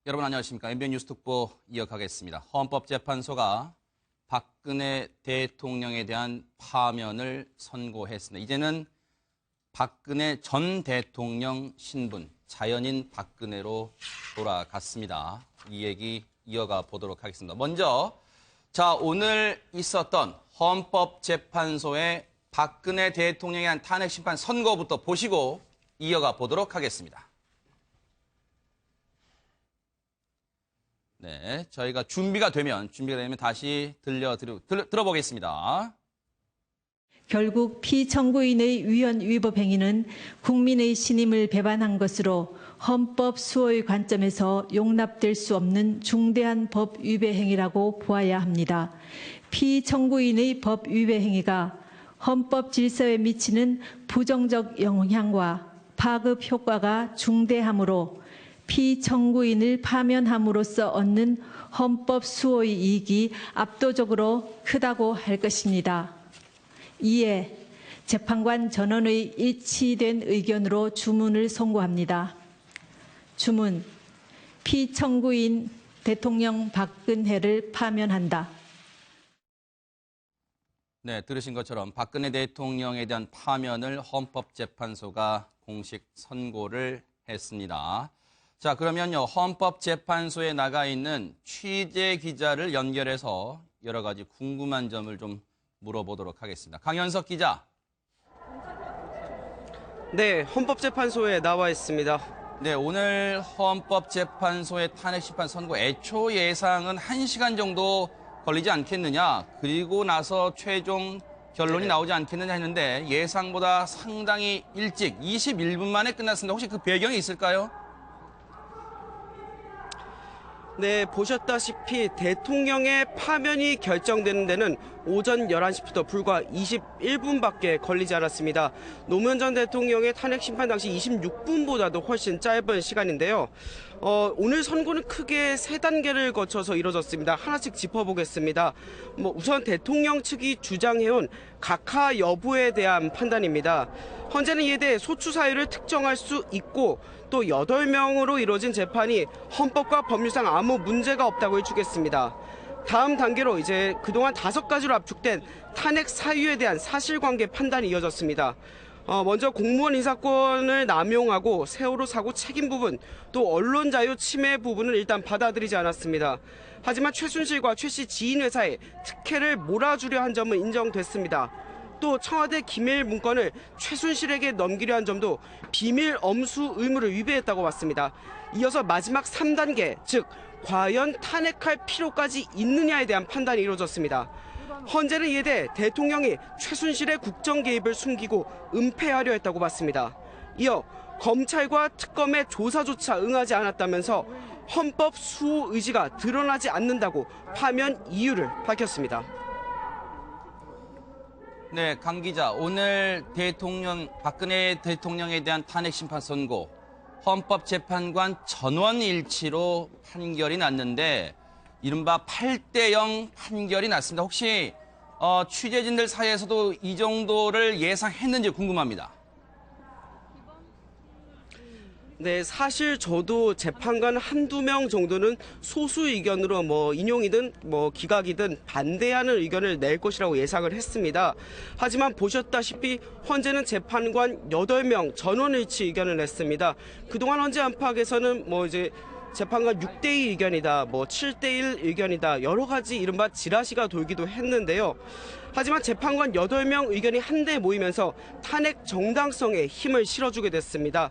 여러분 안녕하십니까. MBN 뉴스 특보 이어가겠습니다. 헌법재판소가 박근혜 대통령에 대한 파면을 선고했습니다. 이제는 박근혜 전 대통령 신분, 자연인 박근혜로 돌아갔습니다. 이 얘기 이어가 보도록 하겠습니다. 먼저 오늘 있었던 헌법재판소의 박근혜 대통령에 대한 탄핵심판 선고부터 보시고 이어가 보도록 하겠습니다. 네, 저희가 준비가 되면 다시 들어보겠습니다. 결국 피청구인의 위헌 위법 행위는 국민의 신임을 배반한 것으로 헌법 수호의 관점에서 용납될 수 없는 중대한 법 위배 행위라고 보아야 합니다. 피청구인의 법 위배 행위가 헌법 질서에 미치는 부정적 영향과 파급 효과가 중대하므로 피청구인을 파면함으로써 얻는 헌법 수호의 이익이 압도적으로 크다고 할 것입니다. 이에 재판관 전원의 일치된 의견으로 주문을 선고합니다. 주문, 피청구인 대통령 박근혜를 파면한다. 네, 들으신 것처럼 박근혜 대통령에 대한 파면을 헌법재판소가 공식 선고를 했습니다. 자, 그러면요, 헌법재판소에 나가 있는 취재 기자를 연결해서 여러 가지 궁금한 점을 좀 물어보도록 하겠습니다. 강현석 기자. 네, 헌법재판소에 나와 있습니다. 네, 오늘 헌법재판소의 탄핵심판 선고 애초 예상은 1시간 정도 걸리지 않겠느냐, 그리고 나서 최종 결론이 나오지 않겠느냐 했는데 예상보다 상당히 일찍 21분 만에 끝났습니다. 혹시 그 배경이 있을까요? 네, 보셨다시피 대통령의 파면이 결정되는 데는 오전 11시부터 불과 21분밖에 걸리지 않았습니다. 노무현 전 대통령의 탄핵 심판 당시 26분보다도 훨씬 짧은 시간인데요. 오늘 선고는 크게 3단계를 거쳐서 이뤄졌습니다. 하나씩 짚어보겠습니다. 우선 대통령 측이 주장해온 각하 여부에 대한 판단입니다. 헌재는 이에 대해 소추 사유를 특정할 수 있고 또 8명으로 이루어진 재판이 헌법과 법률상 아무 문제가 없다고 일축했습니다. 다음 단계로 이제 그동안 5가지로 압축된 탄핵 사유에 대한 사실관계 판단이 이어졌습니다. 먼저 공무원 인사권을 남용하고 세월호 사고 책임 부분, 또 언론 자유 침해 부분은 일단 받아들이지 않았습니다. 하지만 최순실과 최 씨 지인 회사에 특혜를 몰아주려 한 점은 인정됐습니다. 또 청와대 기밀 문건을 최순실에게 넘기려 한 점도 비밀 엄수 의무를 위배했다고 봤습니다. 이어서 마지막 3단계, 즉 과연 탄핵할 필요까지 있느냐에 대한 판단이 이루어졌습니다. 헌재는 이에 대해 대통령이 최순실의 국정 개입을 숨기고 은폐하려 했다고 봤습니다. 이어 검찰과 특검의 조사조차 응하지 않았다면서 헌법 수호 의지가 드러나지 않는다고 파면 이유를 밝혔습니다. 네, 강 기자, 오늘 박근혜 대통령에 대한 탄핵 심판 선고, 헌법재판관 전원 일치로 판결이 났는데 이른바 8대0 판결이 났습니다. 혹시 취재진들 사이에서도 이 정도를 예상했는지 궁금합니다. 네, 사실 저도 재판관 한두 명 정도는 소수 의견으로 인용이든 기각이든 반대하는 의견을 낼 것이라고 예상을 했습니다. 하지만 보셨다시피 헌재는 재판관 8명 전원일치 의견을 냈습니다. 그동안 헌재 안팎에서는 재판관 6대2 의견이다, 7대1 의견이다, 여러 가지 이른바 지라시가 돌기도 했는데요. 하지만 재판관 8명 의견이 한데 모이면서 탄핵 정당성에 힘을 실어주게 됐습니다.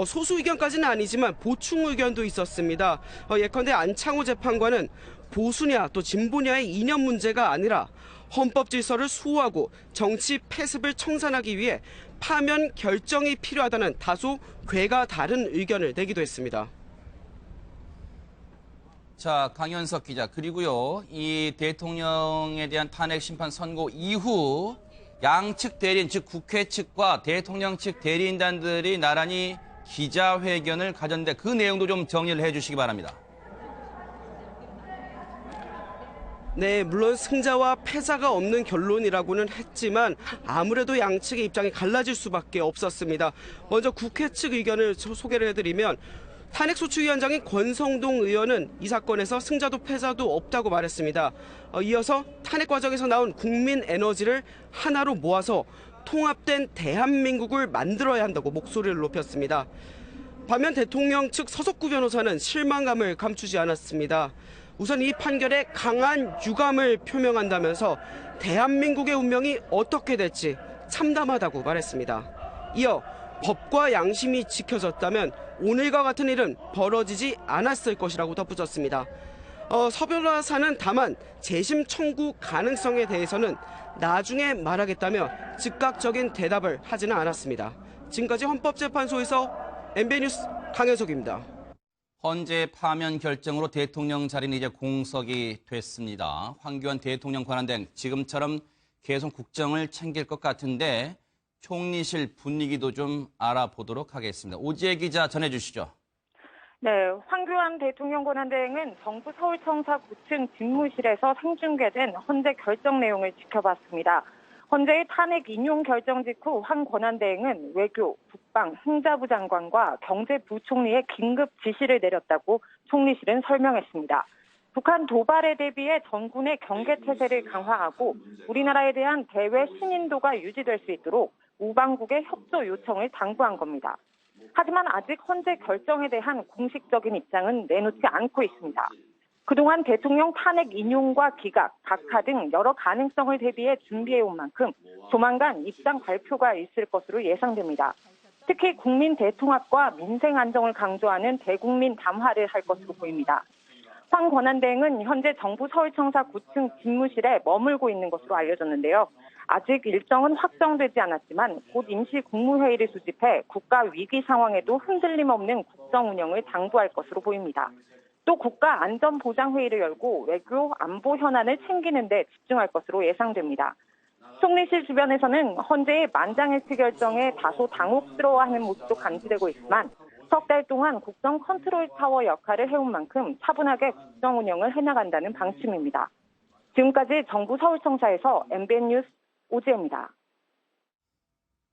소수 의견까지는 아니지만 보충 의견도 있었습니다. 예컨대 안창호 재판관은 보수냐 또 진보냐의 이념 문제가 아니라 헌법 질서를 수호하고 정치 패습을 청산하기 위해 파면 결정이 필요하다는 다소 궤가 다른 의견을 내기도 했습니다. 자, 강현석 기자, 그리고요, 이 대통령에 대한 탄핵 심판 선고 이후 양측 대리인, 즉 국회 측과 대통령 측 대리인단들이 나란히 기자회견을 가졌는데 그 내용도 좀 정리를 해주시기 바랍니다. 네, 물론 승자와 패자가 없는 결론이라고는 했지만 아무래도 양측의 입장이 갈라질 수밖에 없었습니다. 먼저 국회 측 의견을 소개를 해드리면 탄핵소추위원장인 권성동 의원은 이 사건에서 승자도 패자도 없다고 말했습니다. 이어서 탄핵 과정에서 나온 국민 에너지를 하나로 모아서 통합된 대한민국을 만들어야 한다고 목소리를 높였습니다. 반면 대통령 측 서석구 변호사는 실망감을 감추지 않았습니다. 우선 이 판결에 강한 유감을 표명한다면서 대한민국의 운명이 어떻게 될지 참담하다고 말했습니다. 이어 법과 양심이 지켜졌다면 오늘과 같은 일은 벌어지지 않았을 것이라고 덧붙였습니다. 서 변호사는 다만 재심 청구 가능성에 대해서는 나중에 말하겠다며 즉각적인 대답을 하지는 않았습니다. 지금까지 헌법재판소에서 MBN뉴스 강현석입니다. 헌재 파면 결정으로 대통령 자리는 이제 공석이 됐습니다. 황교안 대통령 권한대행 지금처럼 계속 국정을 챙길 것 같은데 총리실 분위기도 좀 알아보도록 하겠습니다. 오지혜 기자 전해주시죠. 네, 황교안 대통령 권한대행은 정부 서울청사 9층 집무실에서 생중계된 헌재 결정 내용을 지켜봤습니다. 헌재의 탄핵 인용 결정 직후 황 권한대행은 외교, 국방, 행자부 장관과 경제부총리에 긴급 지시를 내렸다고 총리실은 설명했습니다. 북한 도발에 대비해 전군의 경계태세를 강화하고 우리나라에 대한 대외 신인도가 유지될 수 있도록 우방국의 협조 요청을 당부한 겁니다. 하지만 아직 헌재 결정에 대한 공식적인 입장은 내놓지 않고 있습니다. 그동안 대통령 탄핵 인용과 기각, 각하 등 여러 가능성을 대비해 준비해온 만큼 조만간 입장 발표가 있을 것으로 예상됩니다. 특히 국민 대통합과 민생 안정을 강조하는 대국민 담화를 할 것으로 보입니다. 황 권한대행은 현재 정부 서울청사 9층 집무실에 머물고 있는 것으로 알려졌는데요. 아직 일정은 확정되지 않았지만 곧 임시 국무회의를 수집해 국가 위기 상황에도 흔들림 없는 국정 운영을 당부할 것으로 보입니다. 또 국가 안전보장회의를 열고 외교 안보 현안을 챙기는 데 집중할 것으로 예상됩니다. 총리실 주변에서는 헌재의 만장일치 결정에 다소 당혹스러워하는 모습도 감지되고 있지만 석 달 동안 국정 컨트롤 타워 역할을 해온 만큼 차분하게 국정 운영을 해나간다는 방침입니다. 지금까지 정부 서울청사에서 MBN 뉴스 오지혜입니다.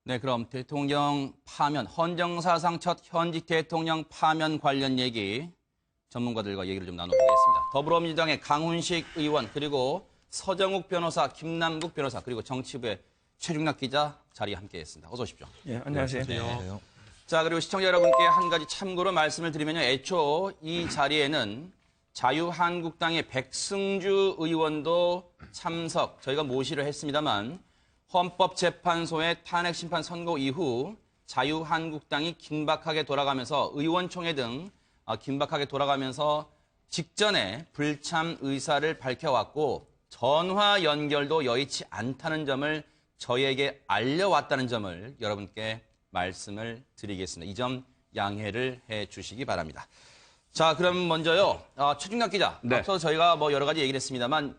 네, 그럼 대통령 파면, 헌정사상 첫 현직 대통령 파면 관련 얘기 전문가들과 얘기를 좀 나눠보겠습니다. 더불어민주당의 강훈식 의원, 그리고 서정욱 변호사, 김남국 변호사, 그리고 정치부의 최중락 기자 자리에 함께했습니다. 어서 오십시오. 예, 안녕하세요. 네. 자, 그리고 시청자 여러분께 한 가지 참고로 말씀을 드리면요. 애초 이 자리에는 자유한국당의 백승주 의원도 참석, 저희가 모시를 했습니다만 헌법재판소의 탄핵심판 선고 이후 자유한국당이 긴박하게 돌아가면서 의원총회 등 긴박하게 돌아가면서 직전에 불참 의사를 밝혀왔고 전화 연결도 여의치 않다는 점을 저희에게 알려왔다는 점을 여러분께 말씀을 드리겠습니다. 이 점 양해를 해 주시기 바랍니다. 자, 그럼 먼저요. 최중락 기자. 네. 앞서 저희가 뭐 여러 가지 얘기를 했습니다만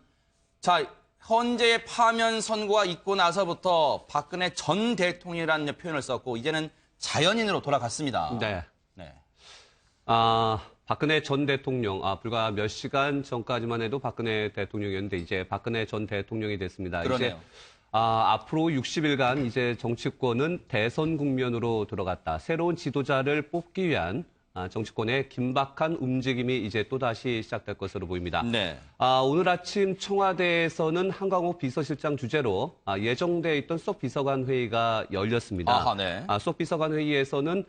자, 헌재의 파면 선고가 있고 나서부터 박근혜 전 대통령이라는 표현을 썼고 이제는 자연인으로 돌아갔습니다. 네. 네. 박근혜 전 대통령, 불과 몇 시간 전까지만 해도 박근혜 대통령이었는데 이제 박근혜 전 대통령이 됐습니다. 그러네요. 이제 앞으로 60일간 이제 정치권은 대선 국면으로 들어갔다. 새로운 지도자를 뽑기 위한 정치권의 긴박한 움직임이 이제 또다시 시작될 것으로 보입니다. 네. 오늘 아침 청와대에서는 한광욱 비서실장 주재로 예정돼 있던 수석 비서관 회의가 열렸습니다. 아하, 네. 수석 비서관 회의에서는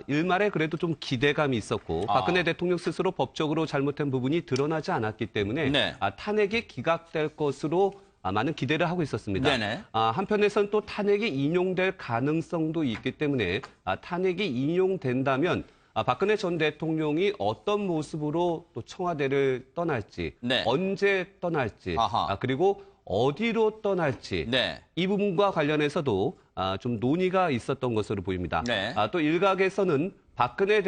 일말에 그래도 좀 기대감이 있었고 박근혜 대통령 스스로 법적으로 잘못한 부분이 드러나지 않았기 때문에 네. 탄핵이 기각될 것으로 많은 기대를 하고 있었습니다. 네네. 한편에서는 또 탄핵이 인용될 가능성도 있기 때문에 탄핵이 인용된다면 박근혜 전 대통령이 어떤 모습으로 또 청와대를 떠날지, 네. 언제 떠날지, 그리고 어디로 떠날지 네. 이 부분과 관련해서도 좀 논의가 있었던 것으로 보입니다. 네. 또 일각에서는 박근혜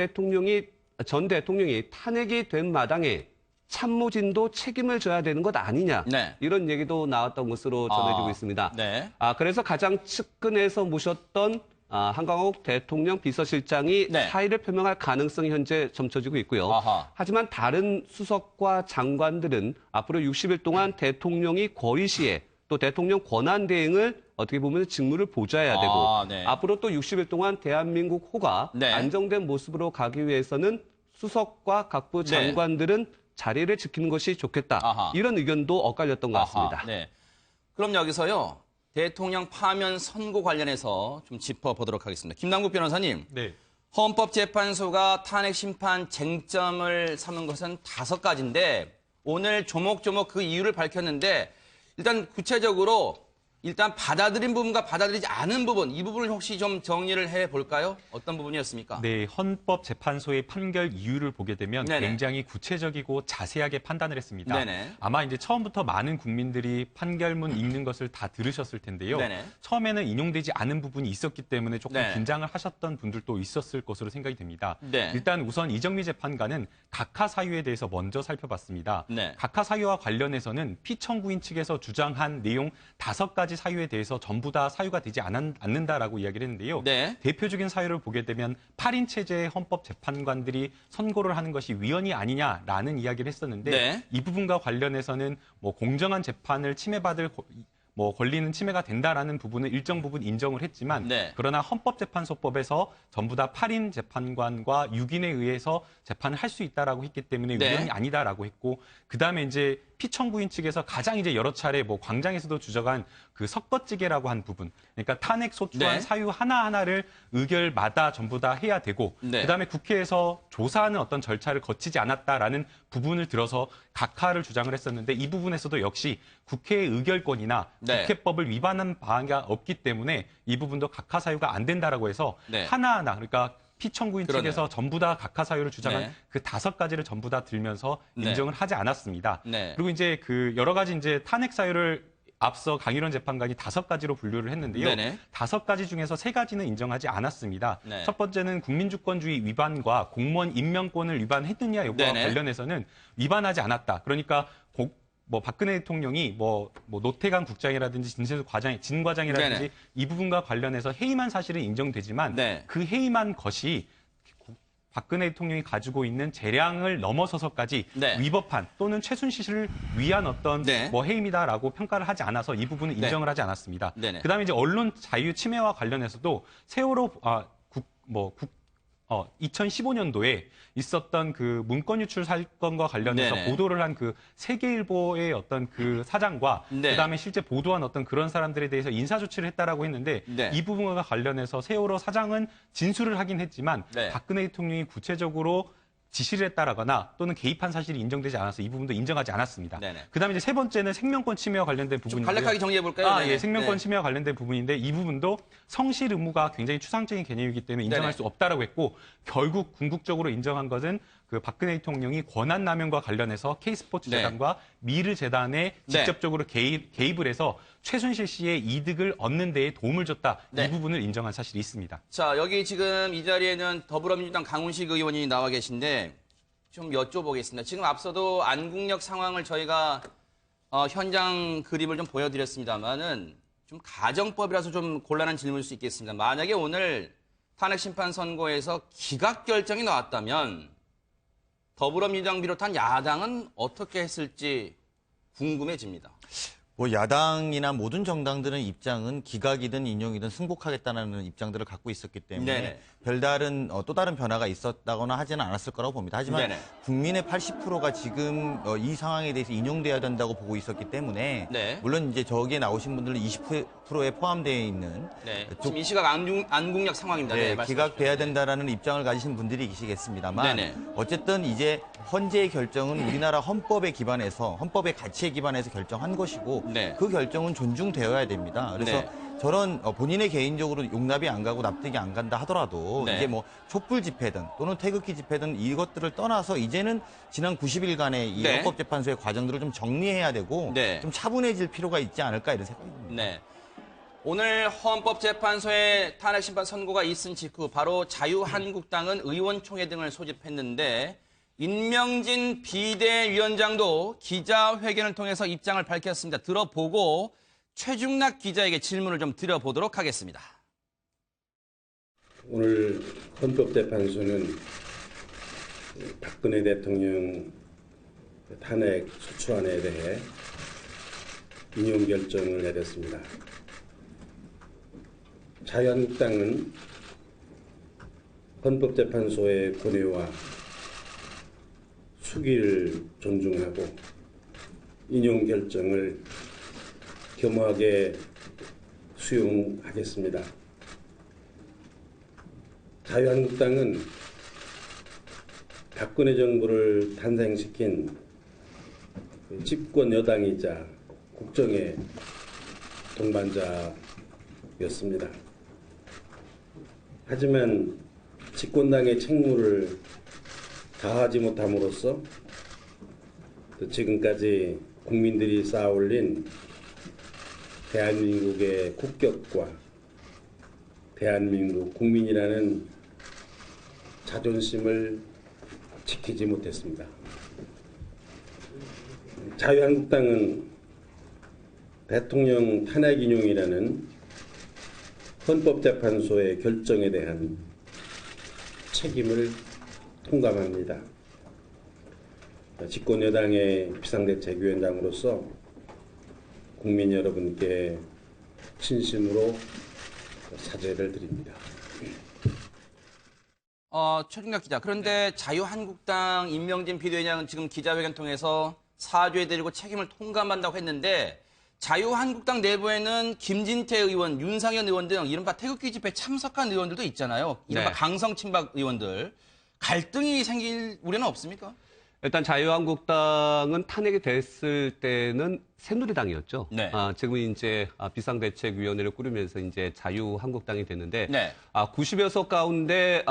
전 대통령이 탄핵이 된 마당에 참모진도 책임을 져야 되는 것 아니냐 네. 이런 얘기도 나왔던 것으로 전해지고 있습니다. 네. 그래서 가장 측근에서 모셨던 한광욱 대통령 비서실장이 네. 사의를 표명할 가능성이 현재 점쳐지고 있고요. 하지만 다른 수석과 장관들은 앞으로 60일 동안 대통령이 거의 시에 또 대통령 권한대행을 어떻게 보면 직무를 보좌해야 되고 네. 앞으로 또 60일 동안 대한민국 호가 네. 안정된 모습으로 가기 위해서는 수석과 각부 장관들은 자리를 지키는 것이 좋겠다. 아하. 이런 의견도 엇갈렸던 것 같습니다. 아하, 네. 그럼 여기서요. 대통령 파면 선고 관련해서 좀 짚어보도록 하겠습니다. 김남국 변호사님. 네. 헌법재판소가 탄핵 심판 쟁점을 삼은 것은 5가지인데 오늘 조목조목 그 이유를 밝혔는데 일단 구체적으로 일단 받아들인 부분과 받아들이지 않은 부분, 이 부분을 혹시 좀 정리를 해볼까요? 어떤 부분이었습니까? 네, 헌법재판소의 판결 이유를 보게 되면 네네. 굉장히 구체적이고 자세하게 판단을 했습니다. 네네. 아마 이제 처음부터 많은 국민들이 판결문 읽는 것을 다 들으셨을 텐데요. 네네. 처음에는 인용되지 않은 부분이 있었기 때문에 조금 네. 긴장을 하셨던 분들도 있었을 것으로 생각이 됩니다. 네. 일단 우선 이정미 재판관은 각하 사유에 대해서 먼저 살펴봤습니다. 네. 각하 사유와 관련해서는 피청구인 측에서 주장한 내용 5가지 사유에 대해서 전부 다 사유가 되지 않는다라고 이야기를 했는데요. 네. 대표적인 사유를 보게 되면 8인 체제의 헌법재판관들이 선고를 하는 것이 위헌이 아니냐라는 이야기를 했었는데 네. 이 부분과 관련해서는 뭐 공정한 재판을 침해받을 권리는 침해가 된다라는 부분은 일정 부분 인정을 했지만 네. 그러나 헌법재판소법에서 전부 다 8인 재판관과 6인에 의해서 재판을 할 수 있다라고 했기 때문에 네. 위헌이 아니다라고 했고 그다음에 이제 피청구인 측에서 가장 이제 여러 차례 뭐 광장에서도 주장한 그 섞어찌개라고 한 부분. 그러니까 탄핵 소추안 네. 사유 하나하나를 의결마다 전부 다 해야 되고 네. 그다음에 국회에서 조사하는 어떤 절차를 거치지 않았다라는 부분을 들어서 각하를 주장을 했었는데 이 부분에서도 역시 국회의 의결권이나 네. 국회법을 위반한 바가 없기 때문에 이 부분도 각하 사유가 안 된다라고 해서 네. 하나하나 그러니까 피청구인 그러네요. 측에서 전부 다 각하 사유를 주장한 네. 그 5가지를 전부 다 들면서 네. 인정을 하지 않았습니다. 네. 그리고 이제 그 여러 가지 이제 탄핵 사유를 앞서 강일원 재판관이 5가지로 분류를 했는데요. 네네. 5가지 중에서 3가지는 인정하지 않았습니다. 네. 첫 번째는 국민주권주의 위반과 공무원 임명권을 위반했느냐 여부와 네네. 관련해서는 위반하지 않았다. 그러니까 박근혜 대통령이 노태강 국장이라든지 진 과장이라든지 네네. 이 부분과 관련해서 해임한 사실은 인정되지만 네. 그 해임한 것이 박근혜 대통령이 가지고 있는 재량을 넘어서서까지 네. 위법한 또는 최순실을 위한 어떤 네. 해임이다라고 평가를 하지 않아서 이 부분은 네. 인정을 하지 않았습니다. 네네. 그다음에 이제 언론 자유 침해와 관련해서도 세월호 2015년도에 있었던 그 문건 유출 사건과 관련해서 네네. 보도를 한 그 세계일보의 어떤 그 사장과 네. 그다음에 실제 보도한 어떤 그런 사람들에 대해서 인사 조치를 했다라고 했는데 네. 이 부분과 관련해서 세월호 사장은 진술을 하긴 했지만 네. 박근혜 대통령이 구체적으로 지시를 했다라거나 또는 개입한 사실이 인정되지 않아서 이 부분도 인정하지 않았습니다. 네네. 그다음에 이제 3번째는 생명권 침해와 관련된 좀 부분인데요. 간략하게 정리해 볼까요? 예, 생명권 침해와 관련된 부분인데 이 부분도 성실 의무가 굉장히 추상적인 개념이기 때문에 인정할 네네. 수 없다라고 했고 결국 궁극적으로 인정한 것은 그 박근혜 대통령이 권한 남용과 관련해서 K스포츠 네. 재단과 미르 재단에 직접적으로 개입을 해서 최순실 씨의 이득을 얻는 데에 도움을 줬다. 네. 이 부분을 인정한 사실이 있습니다. 자, 여기 지금 이 자리에는 더불어민주당 강훈식 의원이 나와 계신데 좀 여쭤보겠습니다. 지금 앞서도 안국역 상황을 저희가 현장 그림을 좀 보여드렸습니다만은 좀 가정법이라서 좀 곤란한 질문일 수 있겠습니다. 만약에 오늘 탄핵 심판 선고에서 기각 결정이 나왔다면 더불어민주당 비롯한 야당은 어떻게 했을지 궁금해집니다. 야당이나 모든 정당들은 입장은 기각이든 인용이든 승복하겠다는 입장들을 갖고 있었기 때문에 네네. 별다른 또 다른 변화가 있었다거나 하지는 않았을 거라고 봅니다. 하지만 네네. 국민의 80%가 지금 이 상황에 대해서 인용돼야 된다고 보고 있었기 때문에 네. 물론 이제 저기에 나오신 분들은 20%에 포함되어 있는 네. 지금 이 시각 안국역 상황입니다. 네, 기각돼야 된다라는 입장을 가지신 분들이 계시겠습니다만 네네. 어쨌든 이제 헌재의 결정은 우리나라 헌법에 기반해서 헌법의 가치에 기반해서 결정한 것이고 네. 그 결정은 존중되어야 됩니다. 그래서 네. 저런 본인의 개인적으로 용납이 안 가고 납득이 안 간다 하더라도 네. 이게 뭐 촛불 집회든 또는 태극기 집회든 이것들을 떠나서 이제는 지난 90일간의 이 네. 헌법재판소의 과정들을 좀 정리해야 되고 네. 좀 차분해질 필요가 있지 않을까 이런 생각이 듭니다. 네. 오늘 헌법재판소의 탄핵 심판 선고가 있은 직후 바로 자유한국당은 의원총회 등을 소집했는데 임명진 비대위원장도 기자회견을 통해서 입장을 밝혔습니다. 들어보고 최중락 기자에게 질문을 좀 드려보도록 하겠습니다. 오늘 헌법재판소는 박근혜 대통령 탄핵 소추안에 대해 인용 결정을 내렸습니다. 자유한국당은 헌법재판소의 고뇌와 수기를 존중하고 인용 결정을 겸허하게 수용하겠습니다. 자유한국당은 박근혜 정부를 탄생시킨 집권 여당이자 국정의 동반자였습니다. 하지만 집권당의 책무를 다하지 못함으로써 지금까지 국민들이 쌓아올린 대한민국의 국격과 대한민국 국민이라는 자존심을 지키지 못했습니다. 자유한국당은 대통령 탄핵 인용이라는 헌법재판소의 결정에 대한 책임을 통감합니다. 집권 여당의 비상대책위원장으로서 국민 여러분께 진심으로 사죄를 드립니다. 최준갑 기자, 그런데 자유한국당 임명진 비대위원장은 지금 기자회견 통해서 사죄드리고 책임을 통감한다고 했는데 자유한국당 내부에는 김진태 의원, 윤상현 의원 등 이른바 태극기 집회에 참석한 의원들도 있잖아요. 이른바 네. 강성친박 의원들. 갈등이 생길 우려는 없습니까? 일단 자유한국당은 탄핵이 됐을 때는 새누리당이었죠. 네. 지금은 이제 비상대책위원회를 꾸리면서 이제 자유한국당이 됐는데, 네. 90여 석 가운데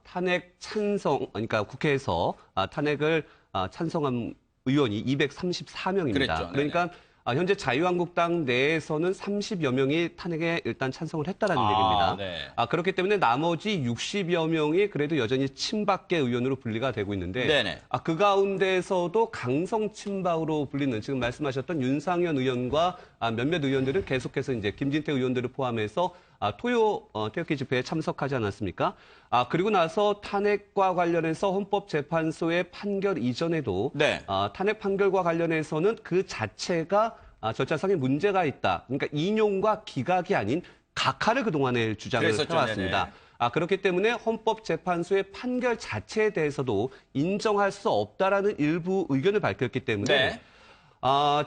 탄핵 찬성, 그러니까 국회에서 탄핵을 찬성한 의원이 234명입니다. 그랬죠. 그러니까 현재 자유한국당 내에서는 30여 명이 탄핵에 일단 찬성을 했다라는 얘기입니다. 네. 그렇기 때문에 나머지 60여 명이 그래도 여전히 친박계 의원으로 분리가 되고 있는데 네네. 그 가운데서도 강성 친박으로 불리는 지금 말씀하셨던 윤상현 의원과 몇몇 의원들은 계속해서 이제 김진태 의원들을 포함해서 태극기 집회에 참석하지 않았습니까? 그리고 나서 탄핵과 관련해서 헌법재판소의 판결 이전에도 네. 탄핵 판결과 관련해서는 그 자체가 절차상의 문제가 있다. 그러니까 인용과 기각이 아닌 각하를 그동안에 주장을 그랬었죠. 해왔습니다. 네네. 그렇기 때문에 헌법재판소의 판결 자체에 대해서도 인정할 수 없다라는 일부 의견을 밝혔기 때문에 네.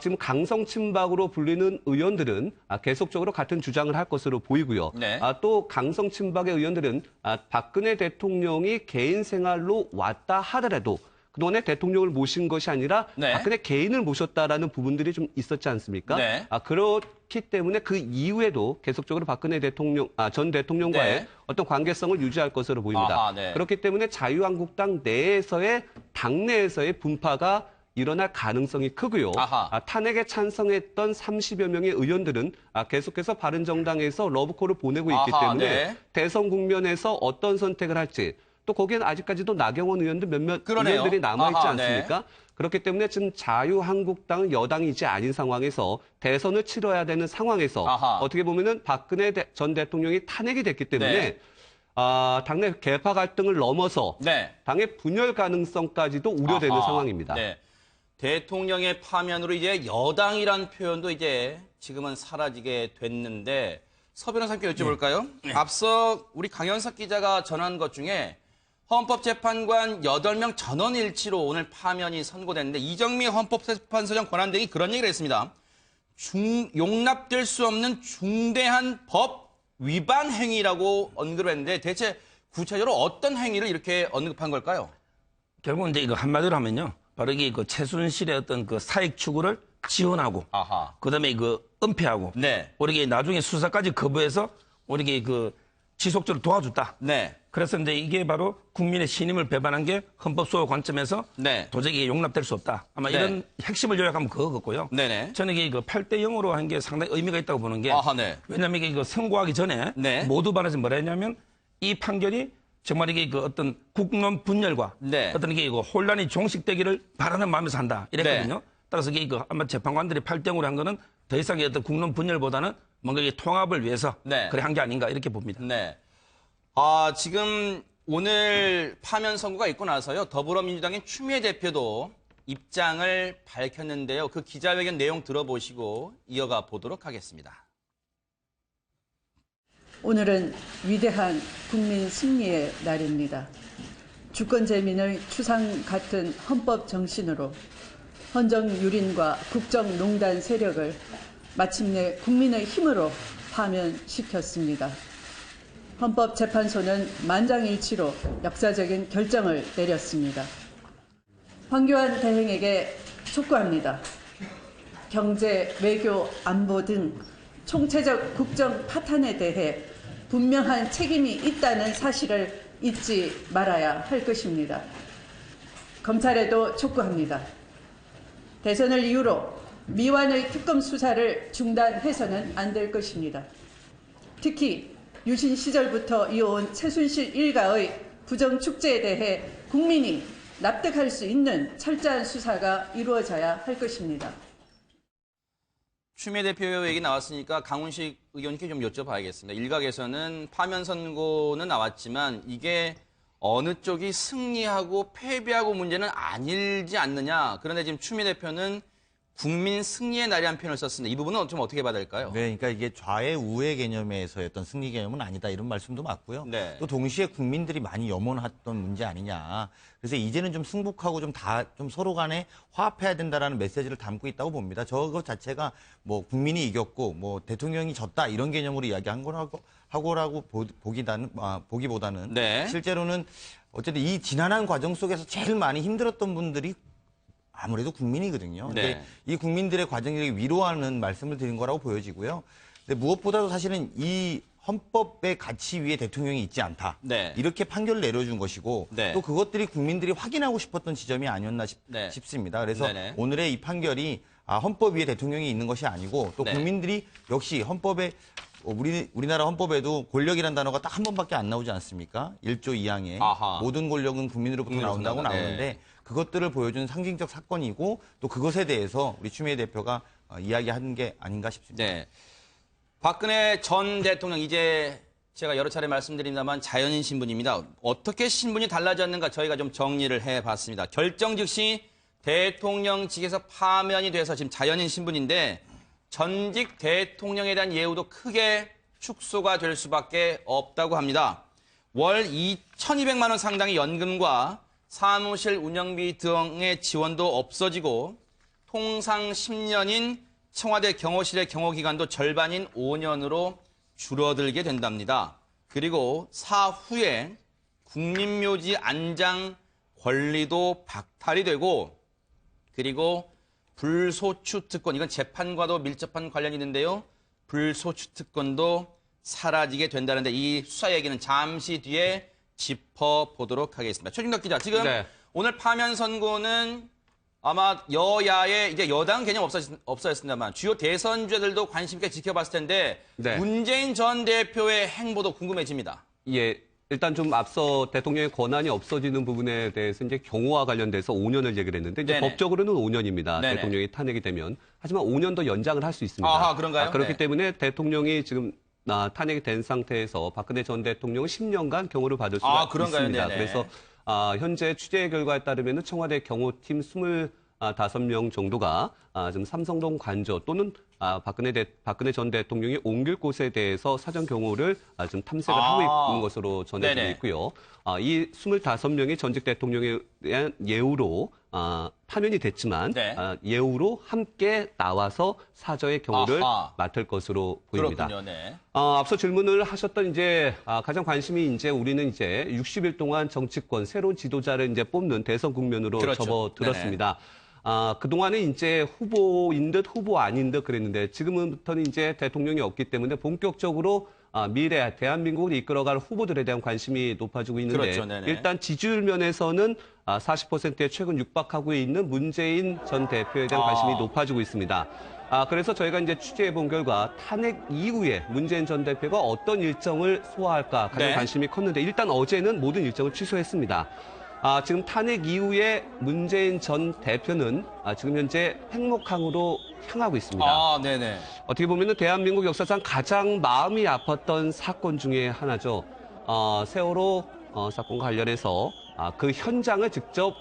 지금 강성 친박으로 불리는 의원들은 계속적으로 같은 주장을 할 것으로 보이고요. 네. 또 강성 친박의 의원들은 박근혜 대통령이 개인 생활로 왔다 하더라도 그동안에 대통령을 모신 것이 아니라 네. 박근혜 개인을 모셨다라는 부분들이 좀 있었지 않습니까? 네. 그렇기 때문에 그 이후에도 계속적으로 박근혜 대통령, 전 대통령과의 네. 어떤 관계성을 유지할 것으로 보입니다. 네. 그렇기 때문에 자유한국당 내에서의 당내에서의 분파가 일어날 가능성이 크고요. 탄핵에 찬성했던 30여 명의 의원들은 계속해서 바른정당에서 러브콜을 보내고 있기 때문에 네. 대선 국면에서 어떤 선택을 할지 또 거기에는 아직까지도 나경원 의원들 몇몇 그러네요. 의원들이 남아있지 네. 않습니까? 그렇기 때문에 지금 자유한국당은 여당이지 아닌 상황에서 대선을 치러야 되는 상황에서 어떻게 보면은 박근혜 전 대통령이 탄핵이 됐기 때문에 네. 당내 계파 갈등을 넘어서 네. 당의 분열 가능성까지도 우려되는 상황입니다. 네. 대통령의 파면으로 이제 여당이란 표현도 이제 지금은 사라지게 됐는데 서 변호사님께 여쭤볼까요? 네. 앞서 우리 강현석 기자가 전한 것 중에 헌법재판관 8명 전원 일치로 오늘 파면이 선고됐는데 이정미 헌법재판소장 권한대행이 그런 얘기를 했습니다. 용납될 수 없는 중대한 법 위반 행위라고 언급을 했는데 대체 구체적으로 어떤 행위를 이렇게 언급한 걸까요? 결국은 이제 이거 한마디로 하면요. 바로 이게 그 최순실의 어떤 그 사익 추구를 지원하고, 그다음에 그 은폐하고, 네. 우리가 나중에 수사까지 거부해서 우리가 그 지속적으로 도와줬다. 네. 그래서 이제 이게 바로 국민의 신임을 배반한 게 헌법 소요 관점에서 네. 도저히 이게 용납될 수 없다. 아마 네. 이런 핵심을 요약하면 그거 같고요. 네네. 저는 이게 그 8대 0으로 한 게 상당히 의미가 있다고 보는 게, 네. 왜냐하면 이게 그 선고하기 전에 네. 모두 반에서 뭐라 했냐면 이 판결이 정말 이게 그 어떤 국론 분열과 네. 어떤 이게 그 혼란이 종식되기를 바라는 마음에서 한다 이랬거든요. 네. 따라서 이게 그 아마 재판관들이 8대 0으로 한 거는 더 이상의 어떤 국론 분열보다는 뭔가 이게 통합을 위해서 네. 그래 한 게 아닌가 이렇게 봅니다. 네. 지금 오늘 파면 선고가 있고 나서요. 더불어민주당의 추미애 대표도 입장을 밝혔는데요. 그 기자회견 내용 들어보시고 이어가 보도록 하겠습니다. 오늘은 위대한 국민 승리의 날입니다. 주권재민의 추상 같은 헌법 정신으로 헌정유린과 국정농단 세력을 마침내 국민의 힘으로 파면시켰습니다. 헌법재판소는 만장일치로 역사적인 결정을 내렸습니다. 황교안 대행에게 촉구합니다. 경제, 외교, 안보 등 총체적 국정 파탄에 대해 분명한 책임이 있다는 사실을 잊지 말아야 할 것입니다. 검찰에도 촉구합니다. 대선을 이유로 미완의 특검 수사를 중단해서는 안 될 것입니다. 특히 유신 시절부터 이어온 최순실 일가의 부정축제에 대해 국민이 납득할 수 있는 철저한 수사가 이루어져야 할 것입니다. 추미애 대표 얘기 나왔으니까 강훈식 의원님께 좀 여쭤봐야겠습니다. 일각에서는 파면 선고는 나왔지만 이게 어느 쪽이 승리하고 패배하고 문제는 아니지 않느냐. 그런데 지금 추미애 대표는 국민 승리의 날이라는 표현을 썼습니다. 이 부분은 좀 어떻게 봐야 될까요? 네, 그러니까 이게 좌의 우의 개념에서의 어떤 승리 개념은 아니다 이런 말씀도 맞고요. 네. 또 동시에 국민들이 많이 염원했던 문제 아니냐. 그래서 이제는 좀 승복하고 좀 서로 간에 화합해야 된다라는 메시지를 담고 있다고 봅니다. 저것 자체가 뭐 국민이 이겼고 뭐 대통령이 졌다 이런 개념으로 이야기한 거라고 보기보다는 네. 실제로는 어쨌든 이 지난한 과정 속에서 제일 많이 힘들었던 분들이 아무래도 국민이거든요. 네. 근데 이 국민들의 과정을 위로하는 말씀을 드린 거라고 보여지고요. 근데 무엇보다도 사실은 이 헌법의 가치 위에 대통령이 있지 않다. 네. 이렇게 판결을 내려준 것이고 네. 또 그것들이 국민들이 확인하고 싶었던 지점이 아니었나 네. 싶습니다. 그래서 네네. 오늘의 이 판결이 헌법 위에 대통령이 있는 것이 아니고 또 네. 국민들이 역시 헌법에 우리나라 헌법에도 권력이라는 단어가 딱 한 번밖에 안 나오지 않습니까? 1조 2항에 아하. 모든 권력은 국민으로부터 나온다고 나온다. 나오는데 네. 그것들을 보여준 상징적 사건이고 또 그것에 대해서 우리 추미애 대표가 이야기한 게 아닌가 싶습니다. 네. 박근혜 전 대통령 이제 제가 여러 차례 말씀드립니다만 자연인 신분입니다. 어떻게 신분이 달라졌는가 저희가 좀 정리를 해봤습니다. 결정 즉시 대통령직에서 파면이 돼서 지금 자연인 신분인데 전직 대통령에 대한 예우도 크게 축소가 될 수밖에 없다고 합니다. 월 2,200만 원 상당의 연금과 사무실 운영비 등의 지원도 없어지고 통상 10년인 청와대 경호실의 경호기간도 절반인 5년으로 줄어들게 된답니다. 그리고 사후에 국립묘지 안장 권리도 박탈이 되고 그리고 불소추 특권, 이건 재판과도 밀접한 관련이 있는데요. 불소추 특권도 사라지게 된다는데 이 수사 얘기는 잠시 뒤에 짚어보도록 하겠습니다. 최진덕 기자, 지금 네. 오늘 파면 선고는 아마 여야의 이제 여당 개념 없어졌습니다만 주요 대선 주자들도 관심 있게 지켜봤을 텐데 네. 문재인 전 대표의 행보도 궁금해집니다. 예. 일단 좀 앞서 대통령의 권한이 없어지는 부분에 대해서 이제 경호와 관련돼서 5년을 얘기를 했는데 이제 네네. 법적으로는 5년입니다. 네네. 대통령이 탄핵이 되면. 하지만 5년 더 연장을 할 수 있습니다. 아하, 그런가요? 그렇기 네. 때문에 대통령이 지금 탄핵이 된 상태에서 박근혜 전 대통령은 10년간 경호를 받을 수가 그런가요? 있습니다. 네네. 그래서 현재 취재 결과에 따르면 청와대 경호팀 25명 정도가 지금 삼성동 관저 또는 박근혜 전 대통령이 옮길 곳에 대해서 사전 경호를 지금 탐색을 하고 있는 것으로 전해지고 네네. 있고요. 이 25명이 전직 대통령에 대한 예우로 파면이 됐지만 네. 예우로 함께 나와서 사저의 경호를 아하. 맡을 것으로 보입니다. 그렇군요. 네. 앞서 질문을 하셨던 이제 가장 관심이 이제 우리는 이제 60일 동안 정치권 새로운 지도자를 이제 뽑는 대선 국면으로 그렇죠. 접어들었습니다. 그동안은 이제 후보인 듯 후보 아닌 듯 그랬는데 지금부터는 이제 대통령이 없기 때문에 본격적으로 미래 대한민국을 이끌어갈 후보들에 대한 관심이 높아지고 있는데 그렇죠. 네네. 일단 지지율 면에서는 40%에 최근 육박하고 있는 문재인 전 대표에 대한 관심이 높아지고 있습니다. 그래서 저희가 이제 취재해본 결과 탄핵 이후에 문재인 전 대표가 어떤 일정을 소화할까 가장 네. 관심이 컸는데 일단 어제는 모든 일정을 취소했습니다. 지금 탄핵 이후에 문재인 전 대표는 지금 현재 팽목항으로 향하고 있습니다. 네네. 어떻게 보면은 대한민국 역사상 가장 마음이 아팠던 사건 중에 하나죠. 세월호 사건과 관련해서 그 현장을 직접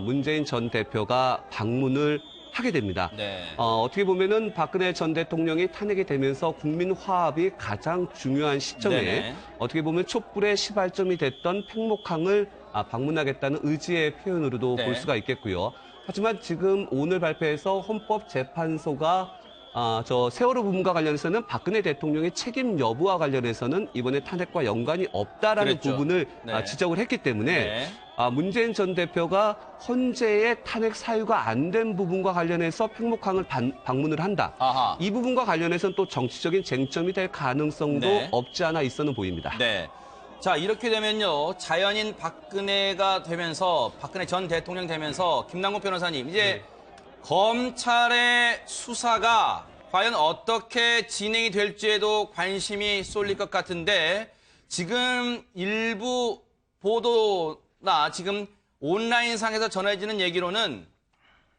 문재인 전 대표가 방문을 하게 됩니다. 네. 어떻게 보면은 박근혜 전 대통령이 탄핵이 되면서 국민 화합이 가장 중요한 시점에 네네. 어떻게 보면 촛불의 시발점이 됐던 팽목항을 방문하겠다는 의지의 표현으로도 네. 볼 수가 있겠고요. 하지만 지금 오늘 발표에서 헌법재판소가 저 세월호 부분과 관련해서는 박근혜 대통령의 책임 여부와 관련해서는 이번에 탄핵과 연관이 없다라는 그랬죠. 부분을 네. 지적을 했기 때문에 네. 문재인 전 대표가 헌재의 탄핵 사유가 안 된 부분과 관련해서 팽목항을 방문을 한다. 아하. 이 부분과 관련해서는 또 정치적인 쟁점이 될 가능성도 네. 없지 않아 있어는 보입니다. 네. 자, 이렇게 되면요. 자연인 박근혜가 되면서, 박근혜 전 대통령 되면서, 김남국 변호사님, 이제 검찰의 수사가 과연 어떻게 진행이 될지에도 관심이 쏠릴 것 같은데, 지금 일부 보도나 지금 온라인상에서 전해지는 얘기로는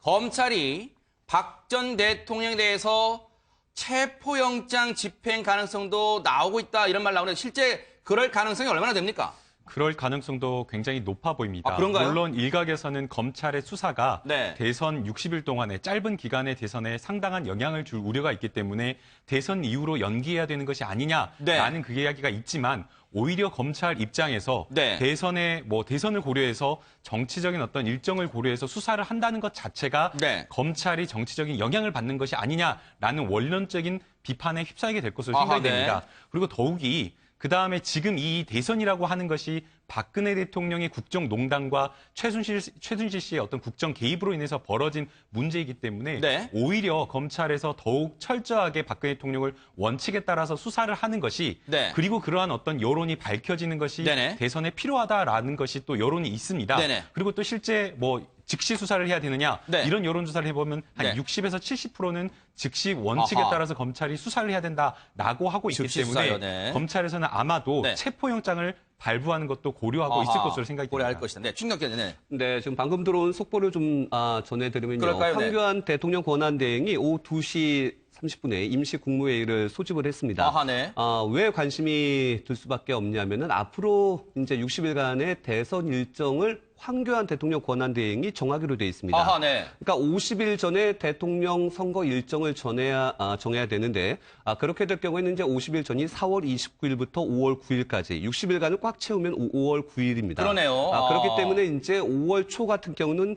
검찰이 박 전 대통령에 대해서 체포영장 집행 가능성도 나오고 있다 이런 말 나오는데 실제 그럴 가능성이 얼마나 됩니까? 그럴 가능성도 굉장히 높아 보입니다. 그런가요? 물론 일각에서는 검찰의 수사가 네. 대선 60일 동안의 짧은 기간의 대선에 상당한 영향을 줄 우려가 있기 때문에 대선 이후로 연기해야 되는 것이 아니냐라는 그 이야기가 있지만 오히려 검찰 입장에서 네. 대선을 고려해서 정치적인 어떤 일정을 고려해서 수사를 한다는 것 자체가 네. 검찰이 정치적인 영향을 받는 것이 아니냐라는 원론적인 비판에 휩싸이게 될 것으로 아하, 생각이 됩니다. 네. 그리고 더욱이 그다음에 지금 이 대선이라고 하는 것이 박근혜 대통령의 국정농단과 최순실 씨의 어떤 국정 개입으로 인해서 벌어진 문제이기 때문에 네. 오히려 검찰에서 더욱 철저하게 박근혜 대통령을 원칙에 따라서 수사를 하는 것이 네. 그리고 그러한 어떤 여론이 밝혀지는 것이 네네. 대선에 필요하다라는 것이 또 여론이 있습니다. 네네. 그리고 또 실제 즉시 수사를 해야 되느냐 네. 이런 여론조사를 해보면 한 네. 60에서 70%는 즉시 원칙에 아하. 따라서 검찰이 수사를 해야 된다라고 하고 있기 즉시 때문에 수사요, 네. 검찰에서는 아마도 네. 체포영장을 발부하는 것도 고려하고 있을 것으로 생각이 듭니다. 고려할 것이다. 네, 충격적이네. 네. 네, 지금 방금 들어온 속보를 좀 전해드리면요. 그럴까요? 네. 황교안 대통령 권한대행이 오후 2시 30분에 임시 국무회의를 소집을 했습니다. 아하, 네. 왜 관심이 들 수밖에 없냐면은 앞으로 이제 60일간의 대선 일정을 황교안 대통령 권한대행이 정하기로 돼 있습니다. 아하, 네. 그러니까 50일 전에 대통령 선거 일정을 정해야 되는데 그렇게 될 경우에는 이제 50일 전이 4월 29일부터 5월 9일까지 60일간을 꽉 채우면 5월 9일입니다. 그러네요. 그렇기 때문에 이제 5월 초 같은 경우는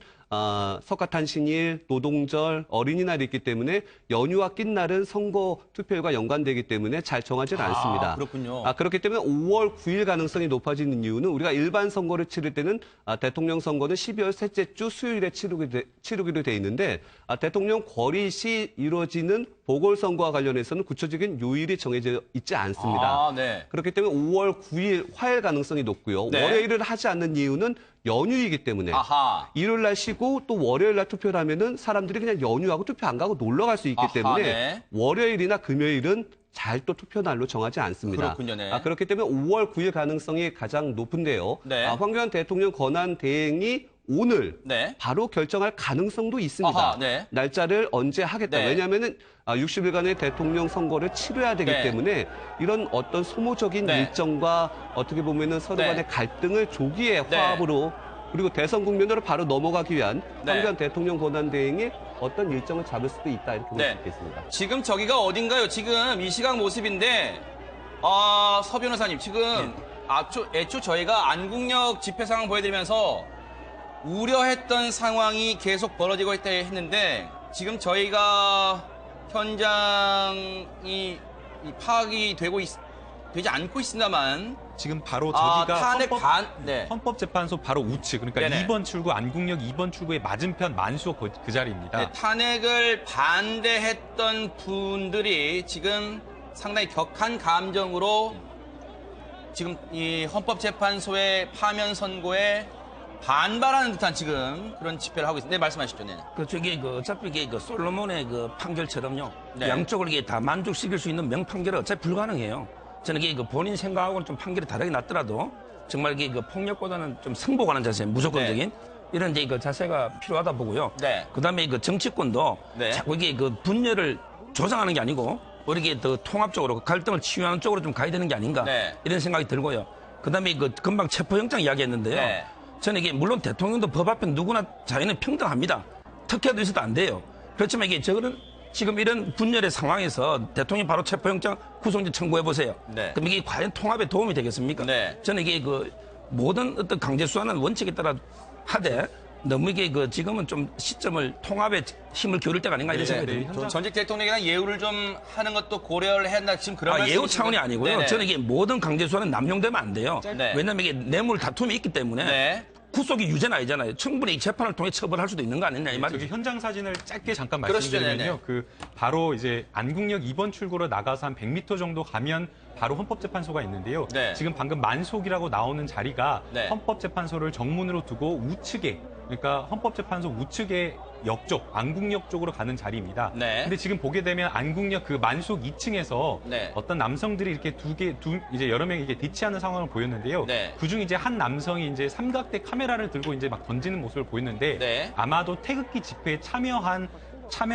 석가탄신일, 노동절, 어린이날이 있기 때문에 연휴와 낀 날은 선거 투표일과 연관되기 때문에 잘 정하지는 않습니다. 그렇군요. 그렇기 때문에 5월 9일 가능성이 높아지는 이유는 우리가 일반 선거를 치를 때는 대통령 선거는 12월 셋째 주 수요일에 치르기로 돼 있는데 대통령 거릿이 이루어지는 보궐선거와 관련해서는 구체적인 요일이 정해져 있지 않습니다. 네. 그렇기 때문에 5월 9일 화요일 가능성이 높고요. 네. 월요일을 하지 않는 이유는 연휴이기 때문에 아하. 일요일 날 쉬고 또 월요일 날 투표를 하면은 사람들이 그냥 연휴하고 투표 안 가고 놀러 갈 수 있기 아하, 때문에 네. 월요일이나 금요일은 잘 또 투표 날로 정하지 않습니다. 그렇군요, 네. 그렇기 때문에 5월 9일 가능성이 가장 높은데요. 네. 황교안 대통령 권한 대행이 오늘 네. 바로 결정할 가능성도 있습니다. 아하, 네. 날짜를 언제 하겠다. 네. 왜냐하면은 60일간의 대통령 선거를 치러야 되기 네. 때문에 이런 어떤 소모적인 네. 일정과 어떻게 보면은 서로 네. 간의 갈등을 조기에 네. 화합으로 그리고 대선 국면으로 바로 넘어가기 위한 네. 황교안 대통령 권한 대행이 어떤 일정을 잡을 수도 있다 이렇게 볼 수 네. 있겠습니다. 지금 저기가 어딘가요? 지금 이 시각 모습인데, 서 변호사님, 지금 애초 저희가 안국역 집회 상황 보여드리면서 우려했던 상황이 계속 벌어지고 있다 했는데, 지금 저희가 현장이 파악이 되지 않고 있습니다만, 지금 바로 저기가 탄핵 네. 헌법재판소 바로 우측, 그러니까 네네. 2번 출구, 안국역 2번 출구의 맞은편 만수호 그 자리입니다. 네, 탄핵을 반대했던 분들이 지금 상당히 격한 감정으로 지금 이 헌법재판소의 파면 선고에 반발하는 듯한 지금 그런 집회를 하고 있습니다. 네, 말씀하시죠. 네. 어차피 이게 솔로몬의 그 판결처럼요. 네. 양쪽을 이게 다 만족시킬 수 있는 명판결은 어차피 불가능해요. 저는 이게 본인 생각하고는 좀 판결이 다르게 났더라도 정말 이게 폭력보다는 좀 승복하는 자세, 무조건적인 이런 이제 그 자세가 필요하다 보고요. 네. 그다음에 그 정치권도 네. 자꾸 이게 그 분열을 조장하는 게 아니고 이렇게 더 통합적으로 갈등을 치유하는 쪽으로 좀 가야 되는 게 아닌가 네. 이런 생각이 들고요. 그다음에 그 금방 체포영장 이야기했는데요. 네. 저는 이게 물론 대통령도 법 앞에 누구나 자유는 평등합니다. 특혜도 있어도 안 돼요. 그렇지만 이게 지금 이런 분열의 상황에서 대통령이 바로 체포영장 구속영장 청구해 보세요. 네. 그럼 이게 과연 통합에 도움이 되겠습니까? 네. 저는 이게 모든 어떤 강제 수사는 원칙에 따라 하되 너무 이게 지금은 좀 시점을 통합에 힘을 기울일 때가 아닌가 이런 생각이 듭니다. 전직 대통령에 대한 예우를 좀 하는 것도 고려를 한다. 지금 그런 말씀이신가요? 예우 차원이 아니고요. 네네. 저는 이게 모든 강제 수사는 남용되면 안 돼요. 네. 왜냐하면 이게 뇌물 다툼이 있기 때문에 네. 구속이 유죄는 아니잖아요. 충분히 이 재판을 통해 처벌할 수도 있는 거 아니냐 이 말이죠. 저기 현장 사진을 짧게 잠깐 그러시죠, 말씀드리면요. 바로 이제 안국역 2번 출구로 나가서 한 100m 정도 가면 바로 헌법재판소가 있는데요. 네. 지금 방금 만속이라고 나오는 자리가 네. 헌법재판소를 정문으로 두고 우측에, 그러니까 헌법재판소 우측에 역쪽, 안국역 쪽으로 가는 자리입니다. 네. 근데 지금 보게 되면 안국역 그 만속 2층에서 네. 어떤 남성들이 이렇게 이제 여러 명이 이게 대치하는 상황을 보였는데요. 네. 그중 이제 한 남성이 이제 삼각대 카메라를 들고 이제 막 던지는 모습을 보였는데 네. 아마도 태극기 집회에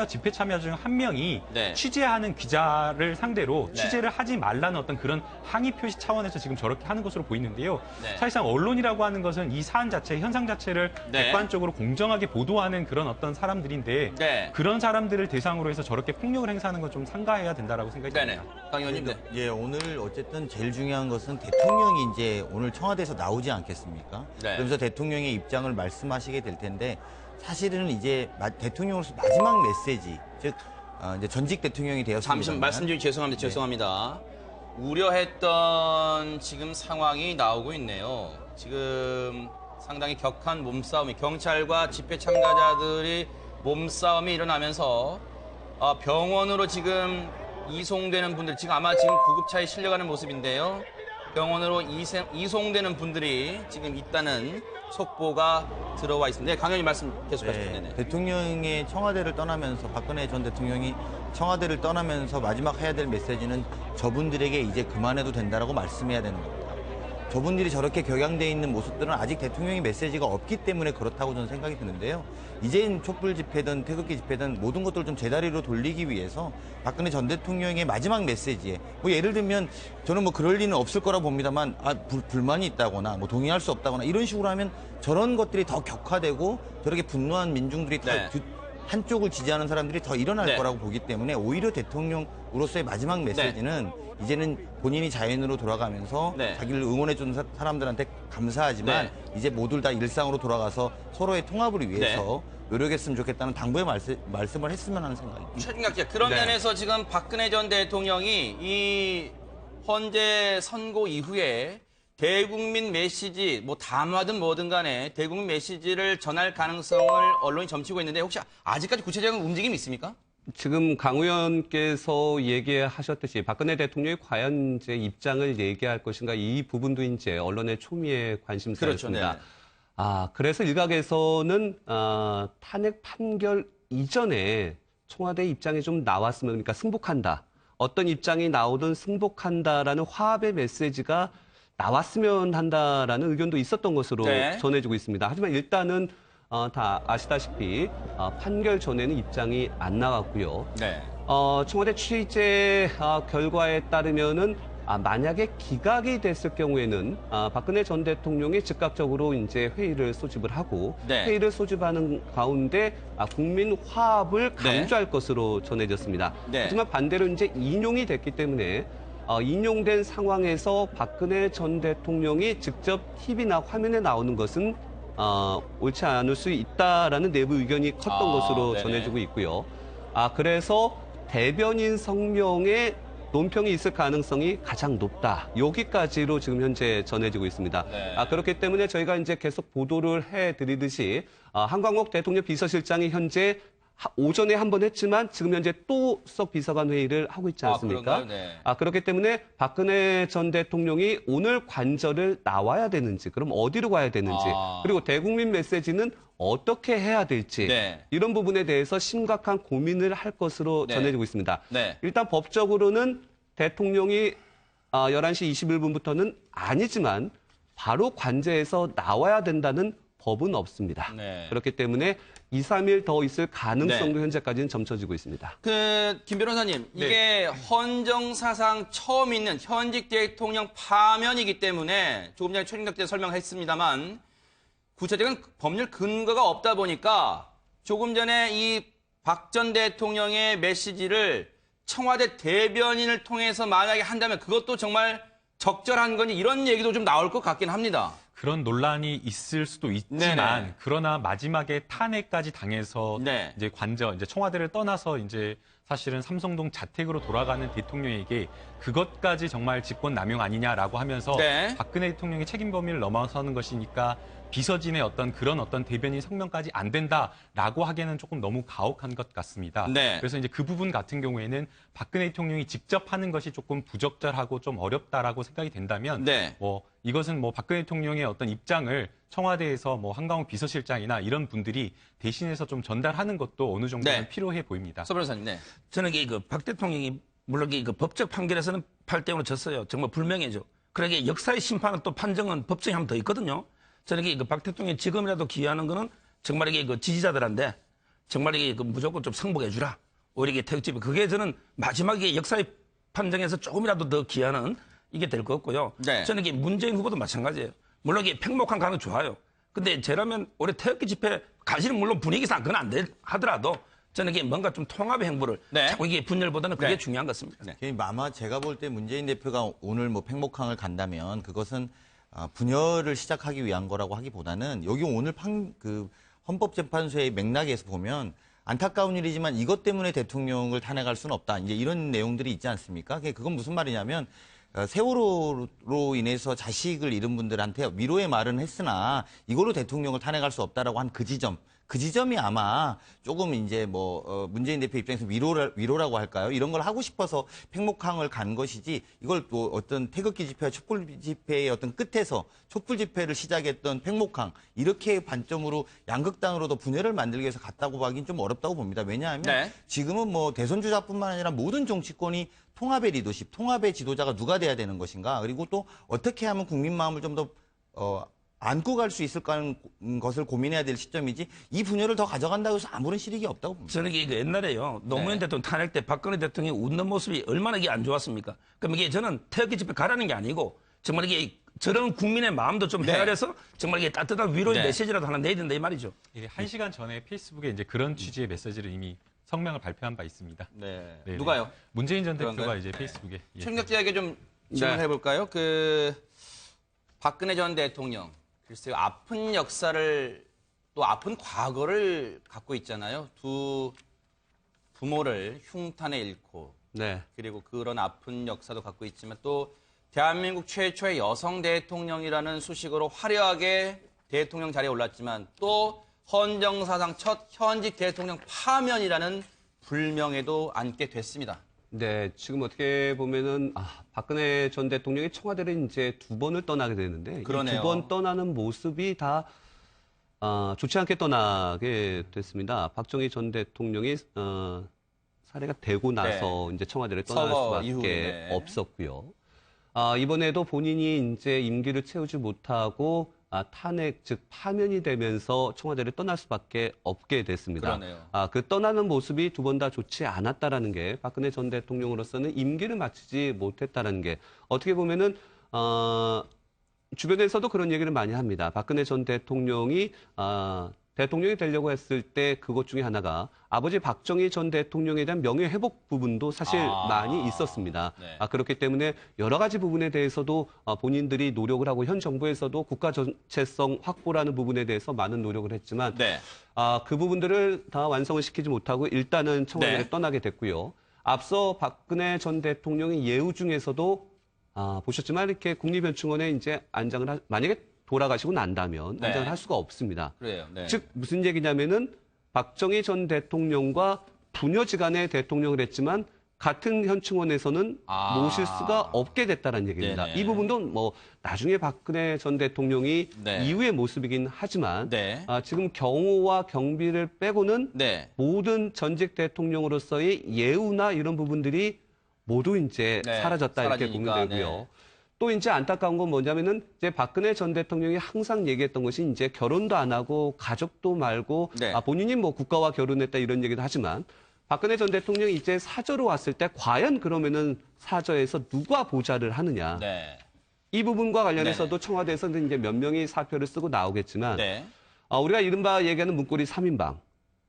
집회 참여 중 한 명이 네. 취재하는 기자를 상대로 네. 취재를 하지 말라는 어떤 그런 항의 표시 차원에서 지금 저렇게 하는 것으로 보이는데요. 네. 사실상 언론이라고 하는 것은 이 사안 자체, 현상 자체를 네. 객관적으로 공정하게 보도하는 그런 어떤 사람들인데 네. 그런 사람들을 대상으로 해서 저렇게 폭력을 행사하는 건 좀 상가해야 된다라고 생각이 네네. 듭니다. 강 의원님. 네. 예, 오늘 어쨌든 제일 중요한 것은 대통령이 이제 오늘 청와대에서 나오지 않겠습니까? 네. 그러면서 대통령의 입장을 말씀하시게 될 텐데 사실은 이제 대통령으로서 마지막 메시지, 즉 이제 전직 대통령이 되었습니다. 잠시 말씀 좀 죄송합니다. 죄송합니다. 우려했던 지금 상황이 나오고 있네요. 지금 상당히 격한 몸싸움이 경찰과 집회 참가자들이 몸싸움이 일어나면서 병원으로 지금 이송되는 분들 지금 아마 지금 구급차에 실려가는 모습인데요. 병원으로 이송되는 분들이 지금 있다는 속보가 들어와 있습니다. 네, 강 의원님 말씀 계속하시죠. 네, 네네. 대통령이 청와대를 떠나면서 박근혜 전 대통령이 청와대를 떠나면서 마지막 해야 될 메시지는 저분들에게 이제 그만해도 된다라고 말씀해야 되는 겁니다. 저분들이 저렇게 격양돼 있는 모습들은 아직 대통령의 메시지가 없기 때문에 그렇다고 저는 생각이 드는데요. 이제는 촛불 집회든 태극기 집회든 모든 것들을 좀 제자리로 돌리기 위해서 박근혜 전 대통령의 마지막 메시지에 뭐 예를 들면 저는 뭐 그럴 리는 없을 거라 봅니다만 불만이 있다거나 뭐 동의할 수 없다거나 이런 식으로 하면 저런 것들이 더 격화되고 저렇게 분노한 민중들이 더 네. 한쪽을 지지하는 사람들이 더 일어날 네. 거라고 보기 때문에 오히려 대통령으로서의 마지막 메시지는 이제는 본인이 자연으로 돌아가면서 네. 자기를 응원해준 사람들한테 감사하지만 이제 모두 다 일상으로 돌아가서 서로의 통합을 위해서 노력했으면 좋겠다는 당부의 말씀을 했으면 하는 생각입니다. 최진각 씨, 그런 면에서 지금 박근혜 전 대통령이 이 헌재 선고 이후에 대국민 메시지, 뭐 담화든 뭐든 간에 대국민 메시지를 전할 가능성을 언론이 점치고 있는데 혹시 아직까지 구체적인 움직임이 있습니까? 지금 강 의원께서 얘기하셨듯이 박근혜 대통령이 과연 이제 입장을 얘기할 것인가 이 부분도 이제 언론의 초미의 관심사였습니다. 그렇죠, 그래서 일각에서는 탄핵 판결 이전에 청와대 입장이 좀 나왔으면, 그러니까 승복한다. 어떤 입장이 나오든 승복한다라는 화합의 메시지가 나왔으면 한다라는 의견도 있었던 것으로 전해지고 있습니다. 하지만 일단은 다 아시다시피 판결 전에는 입장이 안 나왔고요. 청와대 취재 결과에 따르면은 만약에 기각이 됐을 경우에는 박근혜 전 대통령이 즉각적으로 이제 회의를 소집을 하고 회의를 소집하는 가운데 국민 화합을 강조할 것으로 전해졌습니다. 하지만 반대로 이제 인용이 됐기 때문에 인용된 상황에서 박근혜 전 대통령이 직접 TV나 화면에 나오는 것은 옳지 않을 수 있다라는 내부 의견이 컸던 것으로 전해지고 있고요. 그래서 대변인 성명에 논평이 있을 가능성이 가장 높다. 여기까지로 지금 현재 전해지고 있습니다. 그렇기 때문에 저희가 이제 계속 보도를 해드리듯이 한광옥 대통령 비서실장이 현재 오전에 한 번 했지만 지금 현재 또 수석 비서관 회의를 하고 있지 않습니까? 그렇기 때문에 박근혜 전 대통령이 오늘 관저를 나와야 되는지, 그럼 어디로 가야 되는지, 그리고 대국민 메시지는 어떻게 해야 될지 이런 부분에 대해서 심각한 고민을 할 것으로 전해지고 있습니다. 일단 법적으로는 대통령이 11시 21분부터는 아니지만 바로 관저에서 나와야 된다는 법은 없습니다. 그렇기 때문에 2, 3일 더 있을 가능성도 현재까지는 점쳐지고 있습니다. 김 변호사님, 이게 헌정사상 처음 있는 현직 대통령 파면이기 때문에 조금 전에 최진각 때 설명했습니다만 구체적인 법률 근거가 없다 보니까 조금 전에 이 박 전 대통령의 메시지를 청와대 대변인을 통해서 만약에 한다면 그것도 정말 적절한 건지 이런 얘기도 좀 나올 것 같긴 합니다. 그런 논란이 있을 수도 있지만 네네. 그러나 마지막에 탄핵까지 당해서 네. 이제 청와대를 떠나서 이제 사실은 삼성동 자택으로 돌아가는 대통령에게 그것까지 정말 직권 남용 아니냐라고 하면서 네. 박근혜 대통령의 책임 범위를 넘어서는 것이니까 비서진의 그런 대변인 성명까지 안 된다라고 하기에는 조금 너무 가혹한 것 같습니다. 네. 그래서 이제 그 부분 같은 경우에는 박근혜 대통령이 직접 하는 것이 조금 부적절하고 좀 어렵다라고 생각이 된다면 네. 이것은 박근혜 대통령의 입장을 청와대에서 한강욱 비서실장이나 이런 분들이 대신해서 좀 전달하는 것도 어느 정도는 네. 필요해 보입니다. 서 변호사님, 네. 저는 박 대통령이 물론 법적 판결에서는 8대5로 졌어요. 정말 불명예죠. 그러게 역사의 심판은 또 판정은 법정에 한 번 더 있거든요. 저는 박 대통령이 지금이라도 기여하는 거는 정말 지지자들한테 정말 무조건 좀 승복해주라. 오히려 태극집이 그게 저는 마지막에 역사의 판정에서 조금이라도 더 기여하는 이게 될 것 같고요. 네. 저는 문재인 후보도 마찬가지예요. 물론 팽목한 가는 좋아요. 근데 저라면 올해 태극기 집회 가시는 물론 분위기상 그건 안 하더라도 저는 뭔가 좀 통합의 행보를 네. 자꾸 분열보다는 그게 네. 중요한 것 같습니다. 네. 아마 제가 볼 때 문재인 대표가 오늘 팽목항을 간다면 그것은 분열을 시작하기 위한 거라고 하기보다는 여기 오늘 헌법재판소의 맥락에서 보면 안타까운 일이지만 이것 때문에 대통령을 탄핵할 수는 없다. 이제 이런 내용들이 있지 않습니까? 그건 무슨 말이냐면 세월호로 인해서 자식을 잃은 분들한테 위로의 말은 했으나 이걸로 대통령을 탄핵할 수 없다라고 한 그 지점이 아마 조금 이제 문재인 대표 입장에서 위로라고 할까요? 이런 걸 하고 싶어서 팽목항을 간 것이지 이걸 또 어떤 태극기 집회와 촛불 집회의 어떤 끝에서 촛불 집회를 시작했던 팽목항 이렇게 관점으로 양극단으로도 분열을 만들기 위해서 갔다고 하긴 좀 어렵다고 봅니다. 왜냐하면 네. 지금은 대선 주자뿐만 아니라 모든 정치권이 통합의 리더십, 통합의 지도자가 누가 돼야 되는 것인가? 그리고 또 어떻게 하면 국민 마음을 좀 더 안고 갈 수 있을까 하는 것을 고민해야 될 시점이지 이 분열을 더 가져간다고 해서 아무런 실익이 없다고 봅니다. 저는 옛날에요. 노무현 대통령 탄핵 때 박근혜 대통령이 웃는 모습이 얼마나 안 좋았습니까? 그럼 저는 태극기 집회 가라는 게 아니고 정말 저런 국민의 마음도 좀 헤아려서 정말 따뜻한 위로의 메시지라도 하나 내야 된다 이 말이죠. 1시간 전에 페이스북에 이제 그런 취지의 메시지를 이미 성명을 발표한 바 있습니다. 네. 네네. 누가요? 문재인 전 그런가요? 대표가 이제 페이스북에. 최경혁 좀 질문해 볼까요? 박근혜 전 대통령 글쎄요, 아픈 역사를 또 아픈 과거를 갖고 있잖아요. 두 부모를 흉탄에 잃고 네. 그리고 그런 아픈 역사도 갖고 있지만 또 대한민국 최초의 여성 대통령이라는 수식으로 화려하게 대통령 자리에 올랐지만 또 헌정사상 첫 현직 대통령 파면이라는 불명예도 안게 됐습니다. 네, 지금 어떻게 보면은 박근혜 전 대통령이 청와대를 이제 2번을 떠나게 되는데 이 2번 떠나는 모습이 다 좋지 않게 떠나게 됐습니다. 박정희 전 대통령이 사례가 되고 나서 이제 청와대를 떠날 수밖에 이후에. 없었고요. 이번에도 본인이 이제 임기를 채우지 못하고 탄핵, 즉 파면이 되면서 청와대를 떠날 수밖에 없게 됐습니다. 그러네요. 그 떠나는 모습이 2번 다 좋지 않았다라는 게 박근혜 전 대통령으로서는 임기를 마치지 못했다라는 게 어떻게 보면은 주변에서도 그런 얘기를 많이 합니다. 박근혜 전 대통령이 대통령이 되려고 했을 때 그것 중에 하나가 아버지 박정희 전 대통령에 대한 명예회복 부분도 사실 많이 있었습니다. 네. 그렇기 때문에 여러 가지 부분에 대해서도 본인들이 노력을 하고 현 정부에서도 국가 정체성 확보라는 부분에 대해서 많은 노력을 했지만 네. 그 부분들을 다 완성을 시키지 못하고 일단은 청와대를 네. 떠나게 됐고요. 앞서 박근혜 전 대통령의 예우 중에서도 보셨지만 이렇게 국립현충원에 이제 안장을 만약에 돌아가시고 난다면 네. 안장을 할 수가 없습니다. 그래요. 네. 즉 무슨 얘기냐면은 박정희 전 대통령과 부녀지간에 대통령을 했지만 같은 현충원에서는 모실 수가 없게 됐다는 얘기입니다. 네네. 이 부분도 나중에 박근혜 전 대통령이 네. 이후의 모습이긴 하지만 네. 지금 경호와 경비를 빼고는 네. 모든 전직 대통령으로서의 예우나 이런 부분들이 모두 이제 네, 사라졌다 이렇게 사라지니까, 보면 되고요. 네. 또 이제 안타까운 건 뭐냐면은 이제 박근혜 전 대통령이 항상 얘기했던 것이 이제 결혼도 안 하고 가족도 말고 네. 본인이 국가와 결혼했다 이런 얘기도 하지만 박근혜 전 대통령이 이제 사저로 왔을 때 과연 그러면은 사저에서 누가 보좌를 하느냐. 네. 이 부분과 관련해서도 네네. 청와대에서는 이제 몇 명이 사표를 쓰고 나오겠지만 네. 우리가 이른바 얘기하는 문고리 3인방.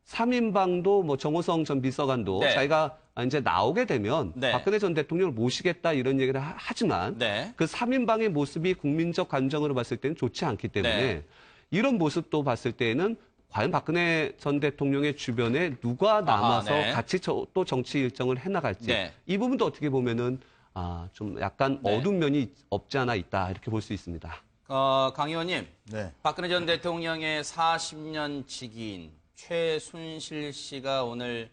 3인방도 뭐 정호성 전 비서관도 네. 자기가 이제 나오게 되면 네. 박근혜 전 대통령을 모시겠다 이런 얘기를 하지만 네. 그 3인방의 모습이 국민적 감정으로 봤을 때는 좋지 않기 때문에 네. 이런 모습도 봤을 때는 과연 박근혜 전 대통령의 주변에 누가 남아서 네. 같이 또 정치 일정을 해나갈지 네. 이 부분도 어떻게 보면은 좀 약간 네. 어두운 면이 없지 않아 있다 이렇게 볼 수 있습니다. 강 의원님, 네. 박근혜 전 대통령의 40년 직위인 최순실 씨가 오늘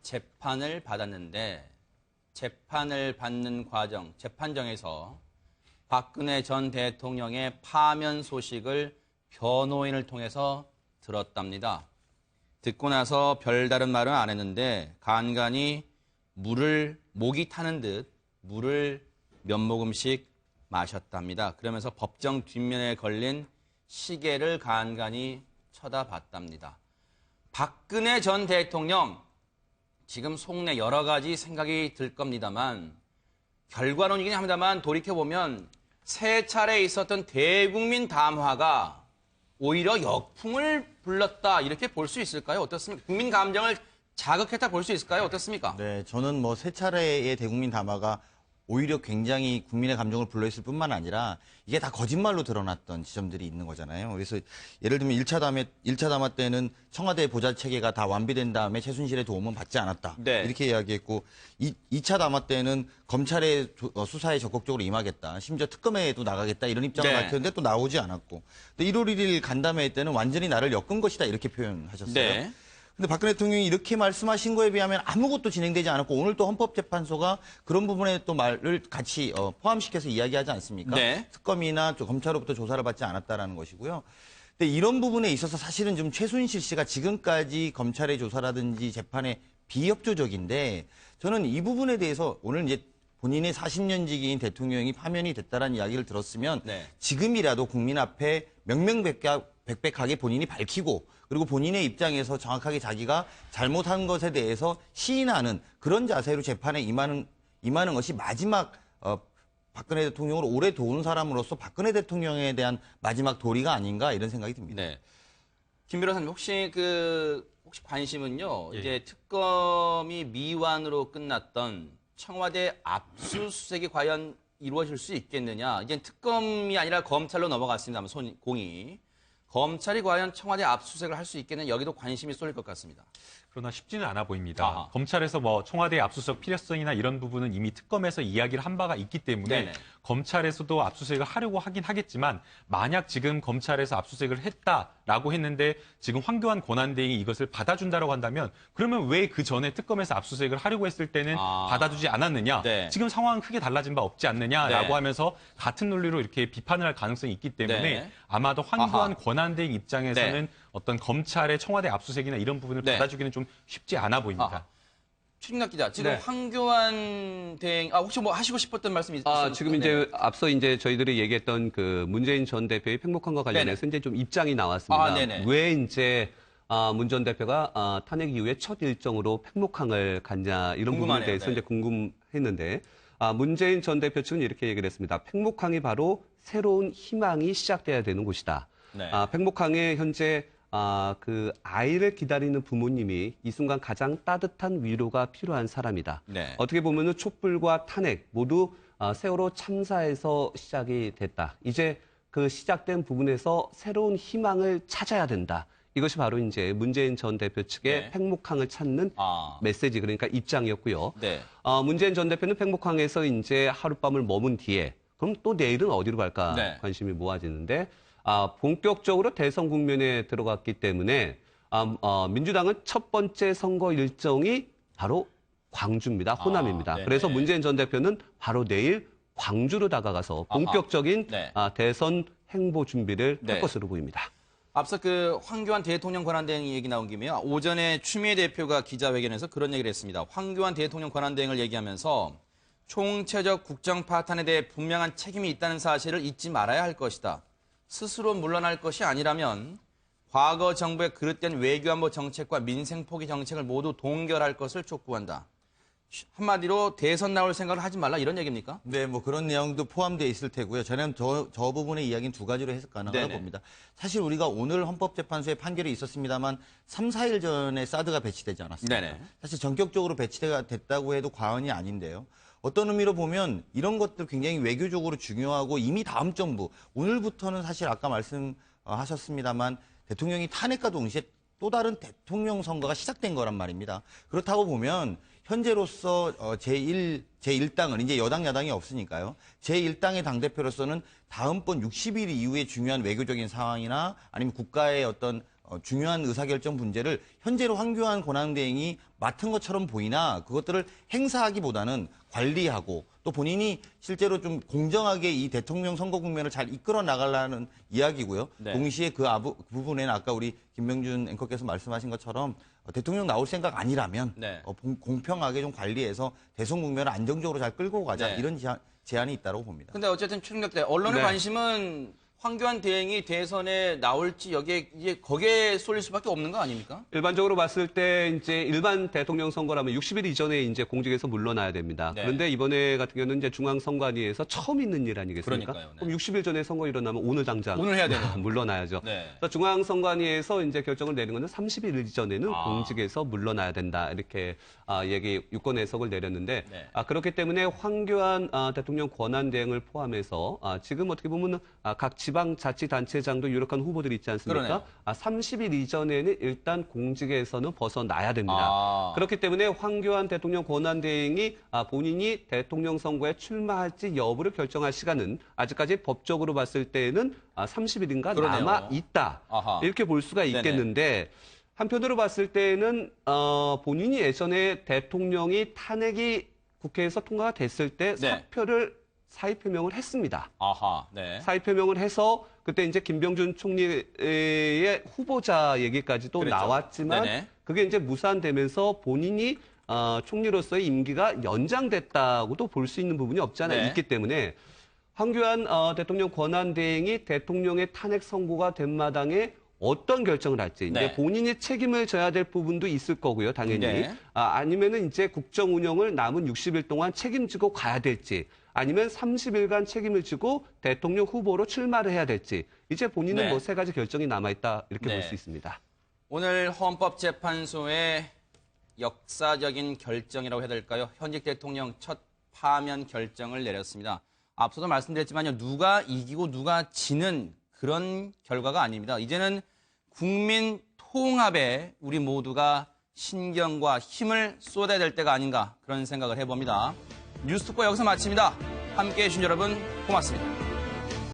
재판을 받았는데 재판을 받는 과정, 재판정에서 박근혜 전 대통령의 파면 소식을 변호인을 통해서 들었답니다. 듣고 나서 별다른 말은 안 했는데 간간히 목이 타는 듯 물을 몇 모금씩 마셨답니다. 그러면서 법정 뒷면에 걸린 시계를 간간히 쳐다봤답니다. 박근혜 전 대통령 지금 속내 여러 가지 생각이 들 겁니다만 결과론이긴 합니다만 돌이켜보면 세 차례 있었던 대국민 담화가 오히려 역풍을 불렀다 이렇게 볼 수 있을까요? 어떻습니까? 국민 감정을 자극했다 볼 수 있을까요? 어떻습니까? 네, 저는 뭐 세 차례의 대국민 담화가 오히려 굉장히 국민의 감정을 불러일을 뿐만 아니라 이게 다 거짓말로 드러났던 지점들이 있는 거잖아요. 그래서 예를 들면 1차 담화 때는 청와대 보좌 체계가 다 완비된 다음에 최순실의 도움은 받지 않았다. 네. 이렇게 이야기했고 2차 담화 때는 검찰의 수사에 적극적으로 임하겠다. 심지어 특검에도 나가겠다. 이런 입장을 네. 밝혔는데 또 나오지 않았고. 근데 1월 1일 간담회 때는 완전히 나를 엮은 것이다. 이렇게 표현하셨어요. 네. 근데 박근혜 대통령이 이렇게 말씀하신 거에 비하면 아무것도 진행되지 않았고 오늘 또 헌법재판소가 그런 부분에 또 말을 같이 포함시켜서 이야기하지 않습니까? 네. 특검이나 검찰로부터 조사를 받지 않았다라는 것이고요. 근데 이런 부분에 있어서 사실은 좀 최순실 씨가 지금까지 검찰의 조사라든지 재판에 비협조적인데 저는 이 부분에 대해서 오늘 이제 본인의 40년 지기인 대통령이 파면이 됐다라는 이야기를 들었으면 네. 지금이라도 국민 앞에 명명백백하게 본인이 밝히고 그리고 본인의 입장에서 정확하게 자기가 잘못한 것에 대해서 시인하는 그런 자세로 재판에 임하는 것이 마지막 박근혜 대통령을 오래 도운 사람으로서 박근혜 대통령에 대한 마지막 도리가 아닌가 이런 생각이 듭니다. 네. 김 변호사님 혹시 관심은요. 예. 이제 특검이 미완으로 끝났던 청와대 압수수색이 과연 이루어질 수 있겠느냐. 이제 특검이 아니라 검찰로 넘어갔습니다만 공이. 검찰이 과연 청와대 압수수색을 할 수 있겠느냐. 여기도 관심이 쏠릴 것 같습니다. 그러나 쉽지는 않아 보입니다. 아하. 검찰에서 뭐 청와대 압수수색 필요성이나 이런 부분은 이미 특검에서 이야기를 한 바가 있기 때문에 네네. 검찰에서도 압수수색을 하려고 하긴 하겠지만 만약 지금 검찰에서 압수수색을 했다라고 했는데 지금 황교안 권한대행이 이것을 받아준다라고 한다면 그러면 왜 그 전에 특검에서 압수수색을 하려고 했을 때는 받아주지 않았느냐? 네. 지금 상황은 크게 달라진 바 없지 않느냐라고 네. 하면서 같은 논리로 이렇게 비판을 할 가능성이 있기 때문에 네. 아마도 황교안 아하. 권한대행 입장에서는 네. 어떤 검찰의 청와대 압수수색이나 이런 부분을 네. 받아주기는 좀 쉽지 않아 보입니다. 아하. 최진락 기자, 지금 네. 황교안 대행, 혹시 뭐 하시고 싶었던 말씀이 있으세요? 지금 이제 앞서 이제 저희들이 얘기했던 그 문재인 전 대표의 팽목함과 관련해서 이제 좀 입장이 나왔습니다. 네네. 왜 이제 문 전 대표가 탄핵 이후에 첫 일정으로 팽목항을 갔냐 이런 부분에 궁금하네요. 대해서 네. 이제 궁금했는데 문재인 전 대표 측은 이렇게 얘기를 했습니다. 팽목항이 바로 새로운 희망이 시작돼야 되는 곳이다. 네. 팽목항에 현재 그 아이를 기다리는 부모님이 이 순간 가장 따뜻한 위로가 필요한 사람이다. 네. 어떻게 보면은 촛불과 탄핵 모두 세월호 참사에서 시작이 됐다. 이제 그 시작된 부분에서 새로운 희망을 찾아야 된다. 이것이 바로 이제 문재인 전 대표 측의 네. 팽목항을 찾는 메시지, 그러니까 입장이었고요. 네. 문재인 전 대표는 팽목항에서 이제 하룻밤을 머문 뒤에 그럼 또 내일은 어디로 갈까 네. 관심이 모아지는데 본격적으로 대선 국면에 들어갔기 때문에 민주당은 첫 번째 선거 일정이 바로 광주입니다. 호남입니다. 네네. 그래서 문재인 전 대표는 바로 내일 광주로 다가가서 본격적인 네. 대선 행보 준비를 네. 할 것으로 보입니다. 앞서 그 황교안 대통령 권한대행 얘기 나온 김에요. 오전에 추미애 대표가 기자회견에서 그런 얘기를 했습니다. 황교안 대통령 권한대행을 얘기하면서 총체적 국정 파탄에 대해 분명한 책임이 있다는 사실을 잊지 말아야 할 것이다. 스스로 물러날 것이 아니라면 과거 정부의 그릇된 외교안보 정책과 민생 포기 정책을 모두 동결할 것을 촉구한다. 한마디로 대선 나올 생각을 하지 말라 이런 얘기입니까? 네, 뭐 그런 내용도 포함되어 있을 테고요. 저는 저 부분의 이야기는 두 가지로 해석 가능하다고 네네. 봅니다. 사실 우리가 오늘 헌법재판소의 판결이 있었습니다만 3, 4일 전에 사드가 배치되지 않았습니까? 네네. 사실 전격적으로 배치가 됐다고 해도 과언이 아닌데요. 어떤 의미로 보면 이런 것들 굉장히 외교적으로 중요하고 이미 다음 정부, 오늘부터는 사실 아까 말씀하셨습니다만 대통령이 탄핵과 동시에 또 다른 대통령 선거가 시작된 거란 말입니다. 그렇다고 보면 현재로서 제1당은 이제 여당 야당이 없으니까요. 제1당의 당대표로서는 다음번 60일 이후에 중요한 외교적인 상황이나 아니면 국가의 어떤 중요한 의사결정 문제를 현재로 황교안 권한대행이 맡은 것처럼 보이나 그것들을 행사하기보다는 관리하고 또 본인이 실제로 좀 공정하게 이 대통령 선거 국면을 잘 이끌어 나가려는 이야기고요. 네. 동시에 그 부분에는 아까 우리 김명준 앵커께서 말씀하신 것처럼 대통령 나올 생각 아니라면 네. 공평하게 좀 관리해서 대선 국면을 안정적으로 잘 끌고 가자 네. 이런 제안이 있다고 봅니다. 근데 어쨌든 최능력 때 언론의 네. 관심은 황교안 대행이 대선에 나올지 여기에 이제 거기에 쏠릴 수밖에 없는 거 아닙니까? 일반적으로 봤을 때 이제 일반 대통령 선거라면 60일 이전에 이제 공직에서 물러나야 됩니다. 네. 그런데 이번에 같은 경우는 이제 중앙선관위에서 처음 있는 일 아니겠습니까? 그러니까요, 네. 그럼 60일 전에 선거 일어나면 오늘 당장 오늘 해야 되는 물러나야죠. 네. 그래서 중앙선관위에서 이제 결정을 내린 것은 30일 이전에는 아. 공직에서 물러나야 된다 이렇게 유권 해석을 내렸는데 네. 그렇기 때문에 황교안 대통령 권한대행을 포함해서 지금 어떻게 보면 각 지방자치단체장도 유력한 후보들이 있지 않습니까? 그러네요. 30일 이전에는 일단 공직에서는 벗어나야 됩니다. 그렇기 때문에 황교안 대통령 권한대행이 본인이 대통령 선거에 출마할지 여부를 결정할 시간은 아직까지 법적으로 봤을 때는 30일인가 그러네요. 남아 있다. 아하. 이렇게 볼 수가 있겠는데 한편으로 봤을 때는 본인이 예전에 대통령이 탄핵이 국회에서 통과가 됐을 때 네. 사표를 사의 표명을 했습니다. 아하, 네. 사의 표명을 해서 그때 이제 김병준 총리의 후보자 얘기까지도 그랬죠. 나왔지만 네네. 그게 이제 무산되면서 본인이 총리로서의 임기가 연장됐다고도 볼 수 있는 부분이 없지 않아 네. 있기 때문에 황교안 대통령 권한대행이 대통령의 탄핵 선고가 된 마당에 어떤 결정을 할지 네. 이제 본인이 책임을 져야 될 부분도 있을 거고요, 당연히. 네. 아니면은 이제 국정 운영을 남은 60일 동안 책임지고 가야 될지, 아니면 30일간 책임을 지고 대통령 후보로 출마를 해야 될지, 이제 본인은 네. 뭐 세 가지 결정이 남아 있다 이렇게 네. 볼 수 있습니다. 오늘 헌법재판소의 역사적인 결정이라고 해야 될까요? 현직 대통령 첫 파면 결정을 내렸습니다. 앞서도 말씀드렸지만요, 누가 이기고 누가 지는 그런 결과가 아닙니다. 이제는 국민 통합에 우리 모두가 신경과 힘을 쏟아야 될 때가 아닌가 그런 생각을 해봅니다. 뉴스톡보 여기서 마칩니다. 함께해 주신 여러분 고맙습니다.